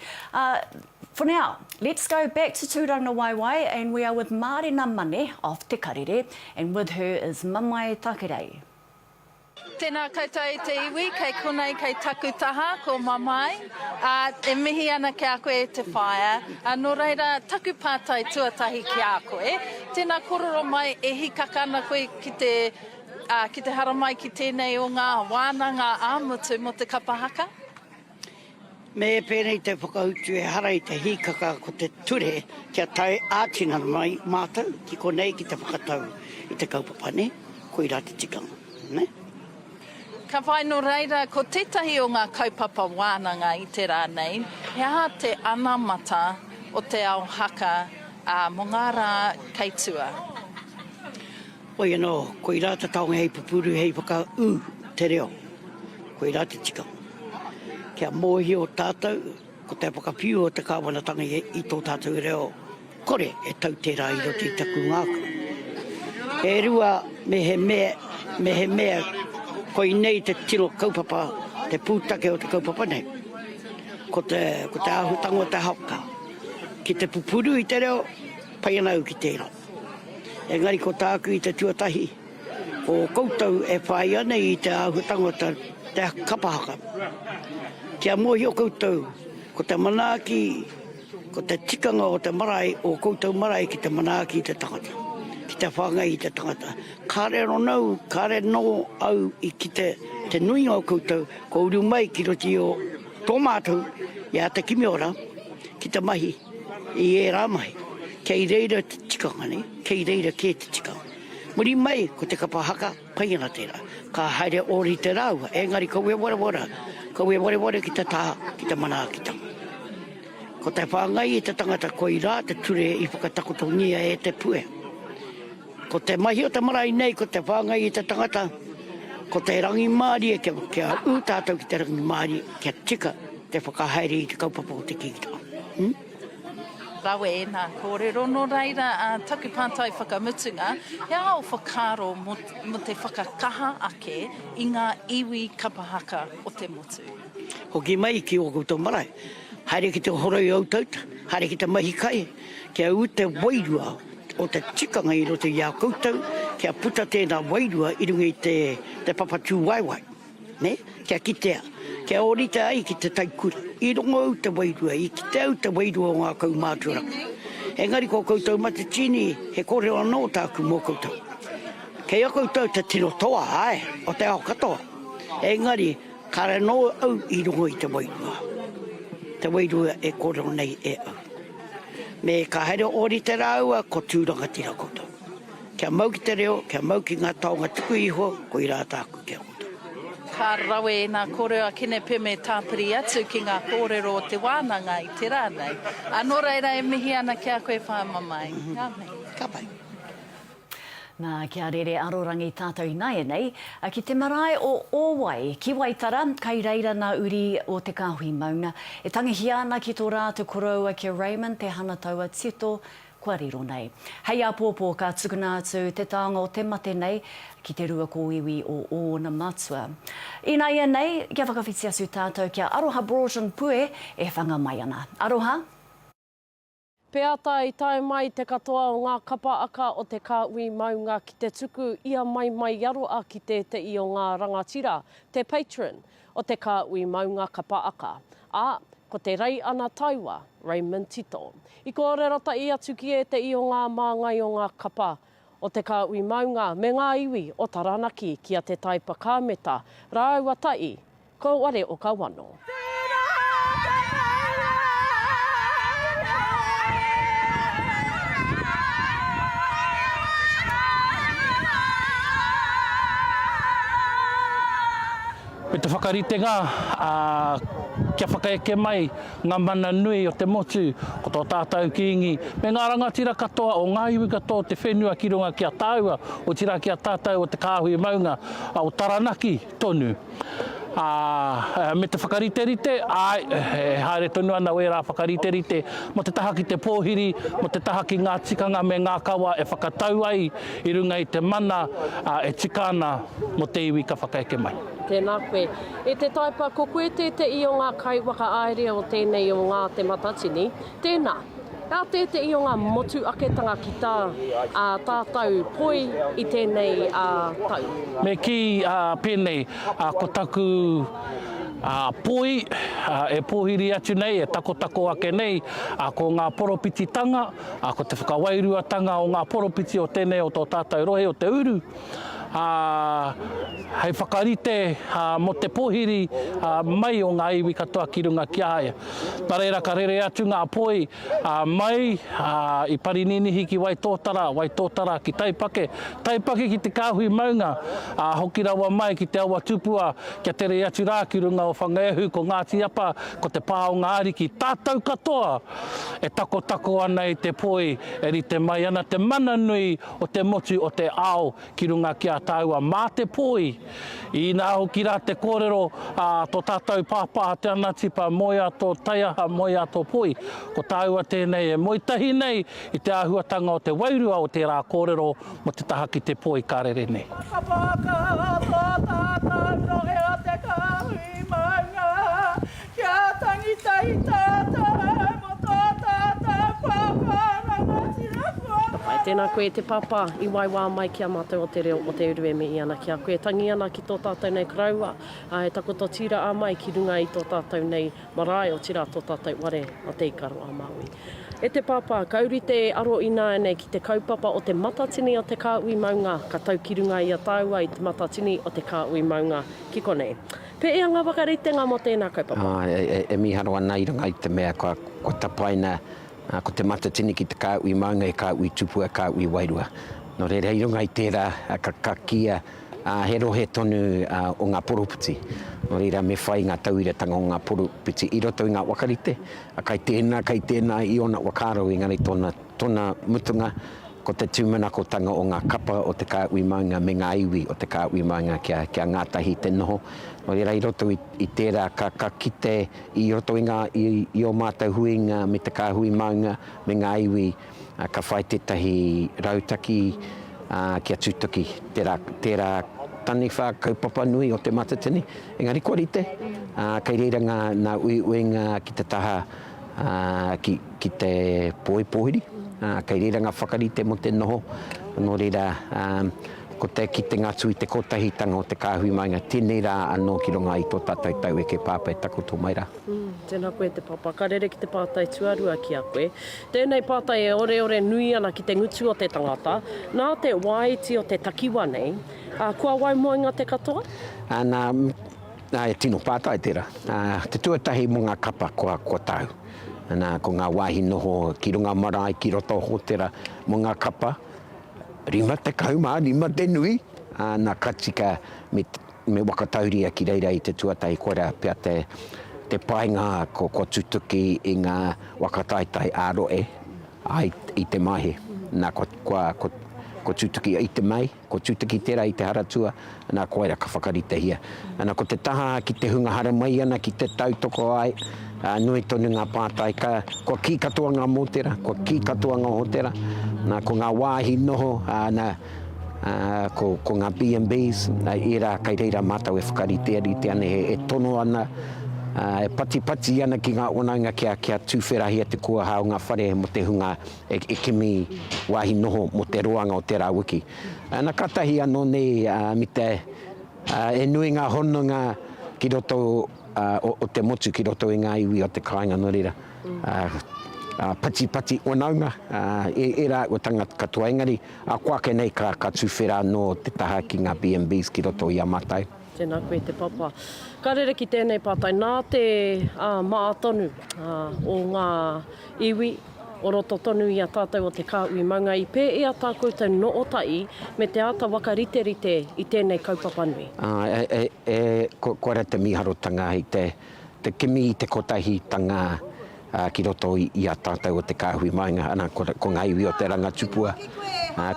For now, let's go back to Tūrangawaewae, and we are with Marina Mane of Te Karere, and with her is Mamai Takerei. Tēnā koutou e te iwi, kei konei, kei taku taha, ko mamai. E mihi ana ki a koe te whaia. Nō reira, taku pātai tuatahi ki a koe. Tēnā kororo mai e hikaka ana koe ki te haramai ki tēnei o ngā Wānanga-Ā-Motu mo te Kapa Haka. Me pēnei te whakautu e hara I te hikaka ko te ture kia tae ātina mai mātou ki konei ki te whakatau I te kaupapane, ko I rā te tikanga. Ne? Ka whai no reira, ko tētahi o ngā kaupapa wānanga I te rā nei, he aha te anamata o te ao haka mo ngā rā keitua. Oi anō, ko I rā te taonga hei pupuru hei whaka Te Reo, ko I rā te tikanga. Kia mōhi o tātou, ko te whakapiu o te kāwanatanga I tō tātou reo. Kore e tau tērā I roto I taku ngāka. E rua me he mea, ko I nei te tiro kaupapa, te pūtake o te kaupapa nei. Ko te ahutanga o te hauka. Ki te pupuru I te reo, pai anau ki tērā. Engari ko tāku I te tuatahi, o koutou e whai ana I te ahutanga o te Kapa Haka. Kia mohi o koutou, ko te manaaki, ko te tikanga o te marae, o koutou marae ki te manaaki I te tangata, ki te whangai I te tangata. Karere nau, karere no au I ki te nui o koutou, ko uru mai ki roti o tō mātou, ia te kimi ora, ki te mahi, I e rā mahi. Kei reira te tikanga ne, kei reira ke te tikanga. Muri mai, ko te Kapa Haka, pai ana tērā. Ka haere ori te rāua, engari ko wera, ko wera ki te taha, ki te manaakitanga. Ko te whāngai I te tangata ko I rā te ture I whakatakotongia e te pue. Ko te mahi o te marae nei, ko te whāngai I te tangata, ko te rangi Māori e kia tātou ki te rangi Māori, kia tika te whakahaere I te kaupapa o te kikita. Rawe e nā kōrero no reira, taku pātai whakamutunga, he ao whakaro mo te whakakaha ake I ngā iwi Kapa Haka o te motu. Hoki mai ki o koutou marae, haere ki te horoi au tauta, haere ki te mahi kai, kia u te wairua o te tikanga I roto I a koutou, kia puta tēnā wairua I runga I te papatū waiwai, ne? Kia kitea. Kia orita ai ki te taikura. I rongo au te wairua, I ki te au te wairua o ngā kaumāturanga. Engari ko koutou matatini, he kore anō tāku mō koutou. Kei a koutou te tino toa, ai, o te ao katoa. Engari, kare nō au I rongo I te wairua. Te wairua e kore nei e au. Me ka haere ori te rāua, ko tūrangatira koutou. Kia mau ki te reo, kia mau ki ngā taonga tuku iho, ko I rā tāku kia koutou. Ka rawe e nā kōrero a kene peme tāpiri atu ki ngā kōrero o te wānanga I te rānei. Anō reira e mihi ana ki a koe whaamamai. Ka pai. Nā kia rere arorangi tātou nai nei, ki te marae o Owai, ki Waitara, kai reira nā uri o te kāhui maunga. E tangihi ana ki tō rātu koroua ki Raymond, te hana taua tito, kua riro nei. Hei a pōpō ka tukuna atu te taonga o te mate nei, ki te rua kōiwi o ōna matua. Ina ia nei, kia whakawhiti asu tātou kia Aroha Brojan Pue e whanga mai ana. Aroha? Pea tai tae mai te katoa o ngā kapa aka o te kāui maunga ki te tuku ia mai aro a ki te i o ngā rangatira, te patron o te kāui maunga kapa aka. Ko te rei ana taiwa, Raymond Tito. I kōrero ta i atu ki te i o ngā māngai o ngā kapa o te kāui maunga me ngā iwi o Taranaki kia te taipa kāmeta. Rāua tai, ko ware o ka wano. Me te whakaritenga, kia whakaeke mai ngā mana nui o te motu, ko tō tātou ki ingi. Me ngā rangatira katoa o ngā iwi katoa te whenua ki runga kia Tahu, o tira kia tātou o te kāhui maunga o Taranaki tonu. Me te whakariterite, haere tonu ana oe rā whakariterite, mo te taha ki te pōhiri, mo te taha ki ngā tikanga me ngā kawa e whakatau ai i runga i te mana e tikana mo te iwi ka whakaeke mai. Tēnā koe. E te taipa, ko koe te i o ngā kaiwaka aere o tēnei o ngā te matatini, tēnā. Nā te i o ngā motu aketanga ki tā tātou poi i tēnei tau. Me ki pēnei, ko taku poi e pōhiri atu nei, e tako ake nei, ko ngā poropititanga, ko te whakawairuatanga o ngā poropiti o tēnei o tō tātou rohe o Te Uru. Hei whakarite mo te pōhiri mai o ngā iwi katoa ki runga ki aia. Pareira karere atu ngā poi mai i parininihi ki Waitōtara ki Taipake. Taipake ki te kāhui maunga, hoki rawa mai ki te awa tupua, kia tere atu rā ki runga o whangaehu ko Ngāti Apa, ko te pā o ngā ariki. Tātou katoa e tako ana i te poi, e rite mai ana te mana nui o te motu o te ao ki runga ki Tahu mā te poi. I nā hoki rā te kōrero tō tātou pāpā te anatipa moia tō taiaha, moia tō poi. Ko Tahu tēnei e moitahi nei i te āhuatanga o te wairua o te rā kōrero mo te taha ki te poi Karere nei. Tēnā koe te papa i waiwā mai kia mātou o Te Reo o Te Uru e me i ana kia koe tangi ana ki tō tātou nei kraua. E tako tō tira a mai ki runga i tō tātou nei marae o tira tō tātou ware o te ikaro a Māui. E te papa, kauri te aro ina nei ki te kaupapa o te matatini o te kāui maunga, ka tau ki runga i a Tahu i te matatini o te kāui maunga ki konei. Pe ea ngā wakaritenga mo tēnā kaupapa? E miharo ana i runga i te mea ko tapaina ko te matatini ki te kāui maunga e kāui tupua, kāui wairua. No reira i runga i tērā ka kia he rohe tonu o ngā poropiti. No reira me whai ngā tauiratanga o ngā poropiti i roto i ngā wakarite. Kai tēnā i ona wakaro i ngari tōna mutunga ko te tūmanakotanga o ngā kapa o te kāui maunga me ngā iwi o te kāui maunga kia ngātahi te noho. No reira i roto i tērā ka kite i roto i o mātou huinga me te kāhui maunga me ngā iwi ka whai tētahi rautaki kia tūtoki tērā tani wha kaupapa nui o te matatini. Engari kua rite, kei reira ngā uinga ki te taha ki te pōhiri. Kei reira ngā whakarite mo te noho. No reira ko te ki te ngatu i te kotahitanga o te kāhui maunga, tēnei rā anō ki runga i tō tātou tau e ke pāpai tako tō mai rā. Tēnā koe te papa, karere ki te pātai tuarua ki a koe. Tēnei pātai e ore nui ana ki te ngutu o te tangata. Nā te waiti o te takiwa nei, kua wai moinga te katoa? E tino pātai tērā. Te tuatahi mo ngā kapa kua Tahu. Ko ngā wāhi noho ki runga marae ki roto hotera mo ngā kapa. Rima te kauma, rima te nui. Nā katika me wakatauria ki reira i te tuatahi korea pia te painga ko tutuki i ngā wakataitai āroe i te mahi. Nā ko tutuki i te mai, ko tutuki tērā i te haratua, nā koera ka whakarite hia. Nā ko te taha ki te hunga hara mai ana ki te tautoko ai, nui tonu ngā pātai ko ki katoa ngā mōtera, ko ki katoa ngā hotera, nā ko ngā wāhi noho, ko ngā B&Bs, i rā kai reira mātau e whakarite ari te ane e tono ana E pati ana ki ngā wanaunga kia tūwherahia te kua hao ngā whare mo te hunga e kimi wāhi noho mo te roanga o te rā wiki. Nā katahi anō nei mi te e nui ngā hononga ki roto o te motu ki roto i ngā iwi o te kāinga no reira. Pati wanaunga e rā o tanga katoa engari a koake nei ka tūwhera no te taha ki ngā B&Bs ki roto i a mātai. Tēnā koe te papa. Karere ki tēnei pātai, nā te maatonu o ngā iwi, o roto tonu i a tātou o te kāui maunga i pē e a tā koutou no otai me te ata waka rite i tēnei kaupapa nui. Koera te miharotanga i te kimi i te kotahi tanga ki roto i a tātou o te kāhui maunga, ana ko ngā iwi o te rangatupua,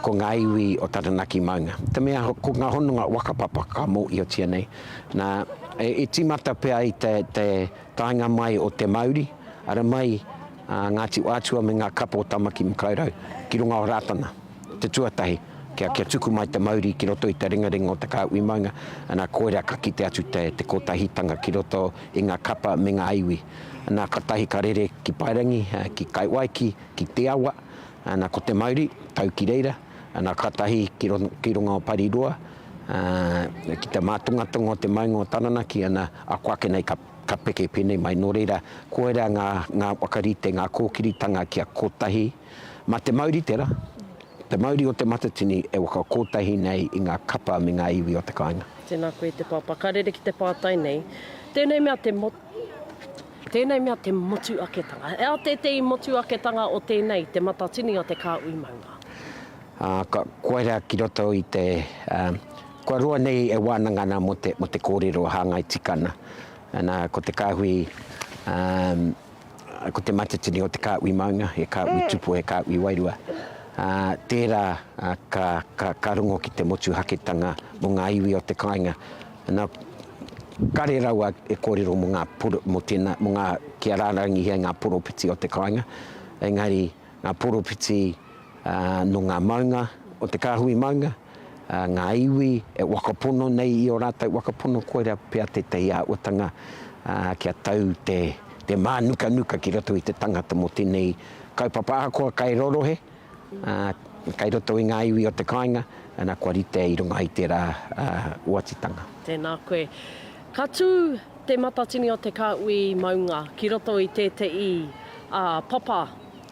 ko ngā iwi o Taranaki maunga. Te mea ko ngā hononga wakapapa ka mō i o tia nei. Nā, e timata pea i te tainga mai o te Māori, ara mai Ngāti Wātua me ngā kapa o Tamaki Pūkōrero, ki runga o rātana, te tuatahi, kia tuku mai te Māori ki roto i te ringaringa o te kāui maunga, ana koera ka kite atu te kotahitanga ki roto i ngā kapa me ngā iwi. Nā katahi karere ki Pairangi, ki Kaiwaiki, ki Te Awa, nā ko te Māori, tau ki reira, nā katahi ki runga o Pariroa, ki te mātungatunga o te maunga o Taranaki, ana a koake nei ka peke pene mai no reira, koera ngā wakarite, ngā kōkiritanga kia kotahi, ma te Māori tera, te Māori o te matatini e waka kotahi nei i ngā kapa me ngā iwi o te kāinga. Tēnā koe te papa, karere ki te pātai nei, tēnei mea te motu aketanga. E a te motu aketanga o tēnei, te matatini o te kāui maunga. Koera ki roto i te... Kua roa nei e wānangana mo te kōrero hāngai tikana. Ko te kāhui... ko te matatini o te kāui maunga, e kāui tupu, e kāui wairua. Tērā ka rungo ki te motu haketanga mo ngā iwi o te kāinga. Kare raua e kōrero mo ngā kia rārangi hea ngā poropiti o te kāinga. Engari, ngā poropiti no ngā maunga o te kāhui maunga, ngā iwi e wakapono nei i o rātou wakapono koera pia te ia otanga kia tau te mānuka ki roto i te tangata mo tēnei kaupapa akoa kai rorohe, kai roto i ngā iwi o te kāinga, ana kua rite i runga i tērā uatitanga. Tēnā koe. Ka tū te matatini o te kāui maunga ki roto i tētei papa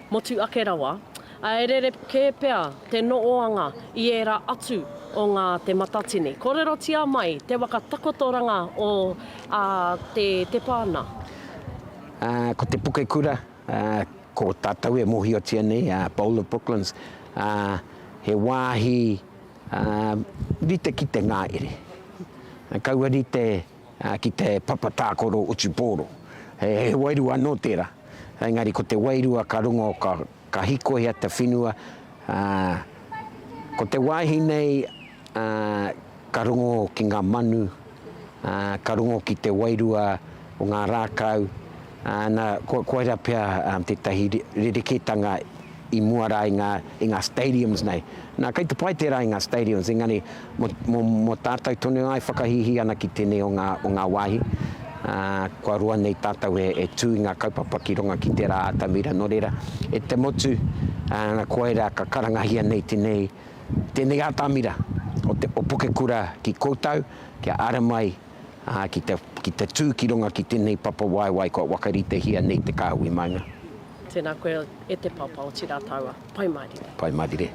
motu ake rawa, e rere ke pea te nooanga i e rā atu o ngā te matatini. Kōrero tia mai te waka takotoranga o te pāna. Ko te Pūkōrero, ko tātou e mohi o tia nei, Bowler Brooklands, he wāhi rite ki te ngāere. Kaua rite ki te papatākoro Uchiporo. He wairua no tērā. Engari ko te wairua ka rungo ka hikohia te whenua. Ko te wāhi nei ka rungo ki ngā manu, ka rungo ki te wairua o ngā rākau. Koera pia te tahi rereketanga i muara i ngā stadiums nei. Nā kei te pai tērā i ngā stadiums, engari mo tātou tonu ai whakahihi ana ki tēnei o ngā wāhi. Kua roa nei tātou e tū i ngā kaupapa ki runga ki tērā atamira no reira. E te motu, koera ka karangahia nei tēnei atamira o Pūkōrero ki koutou, kia ara mai ki te tū ki runga ki tēnei papa waiwai ko wakarite hia nei te kāhui maunga. Tēnā koe e te papa o tira taua. Pai mairire. Pai mairire.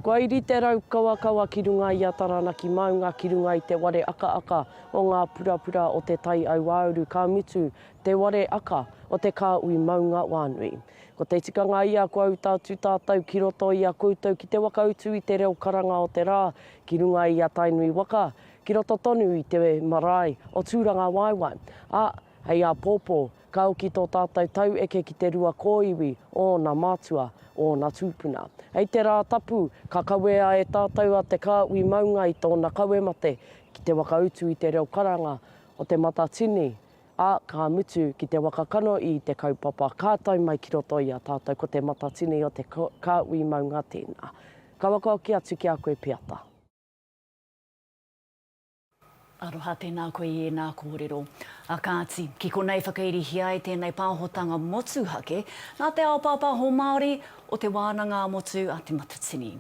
Kua iri te rau kawakawa ki runga i a Taranaki maunga ki runga i te ware aka o ngā purapura o te tai au Wauru ka mitu te ware aka o te kāui maunga wānui. Ko te tikanga ia kua utatu tātou ki roto i a koutou ki te wakautu i te reo karanga o te rā ki runga i a tainui waka ki roto tonu i te marae o Tūrangawaewae. Hei a pōpō, kau ki tō tātou tau eke ki te rua kōiwi o nā mātua o nā tūpuna. Hei te rā tapu, ka kawea e tātou a te kāui maunga i tōna kawe mate ki te wakautu i te reo karanga o te matatini ka mutu ki te wakakano i te kaupapa kātau mai ki roto i a tātou ko te matatini o te kāui maunga tēnā. Ka waka ki atu ki a koe piata. Aroha tēnā koe i nā kōrero. A kāti, ki konei whakairihia i tēnei pāhotanga motu hake, nā te Ao Māori o Te Wānanga-Ā-Motu a te Matatini.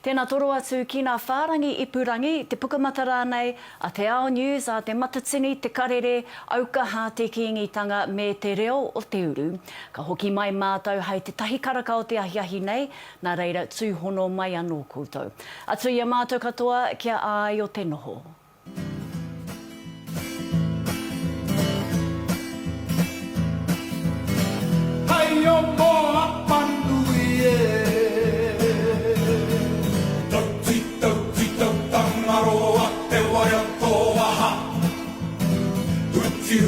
Tēnā toro atu ki nā whārangi ipurangi, te pukamata rānei, a te Ao News, a te Matatini, te Karere, Aukaha, te Kiingitanga me Te Reo o Te Uru. Ka hoki mai mātou hei te tahi karaka o te ahiahi nei, nā reira tūhono mai anō koutou. Atu ia mātou katoa, kia ai o te noho. Yo moa pandui e tau tangaroa te wai o tō aha Huti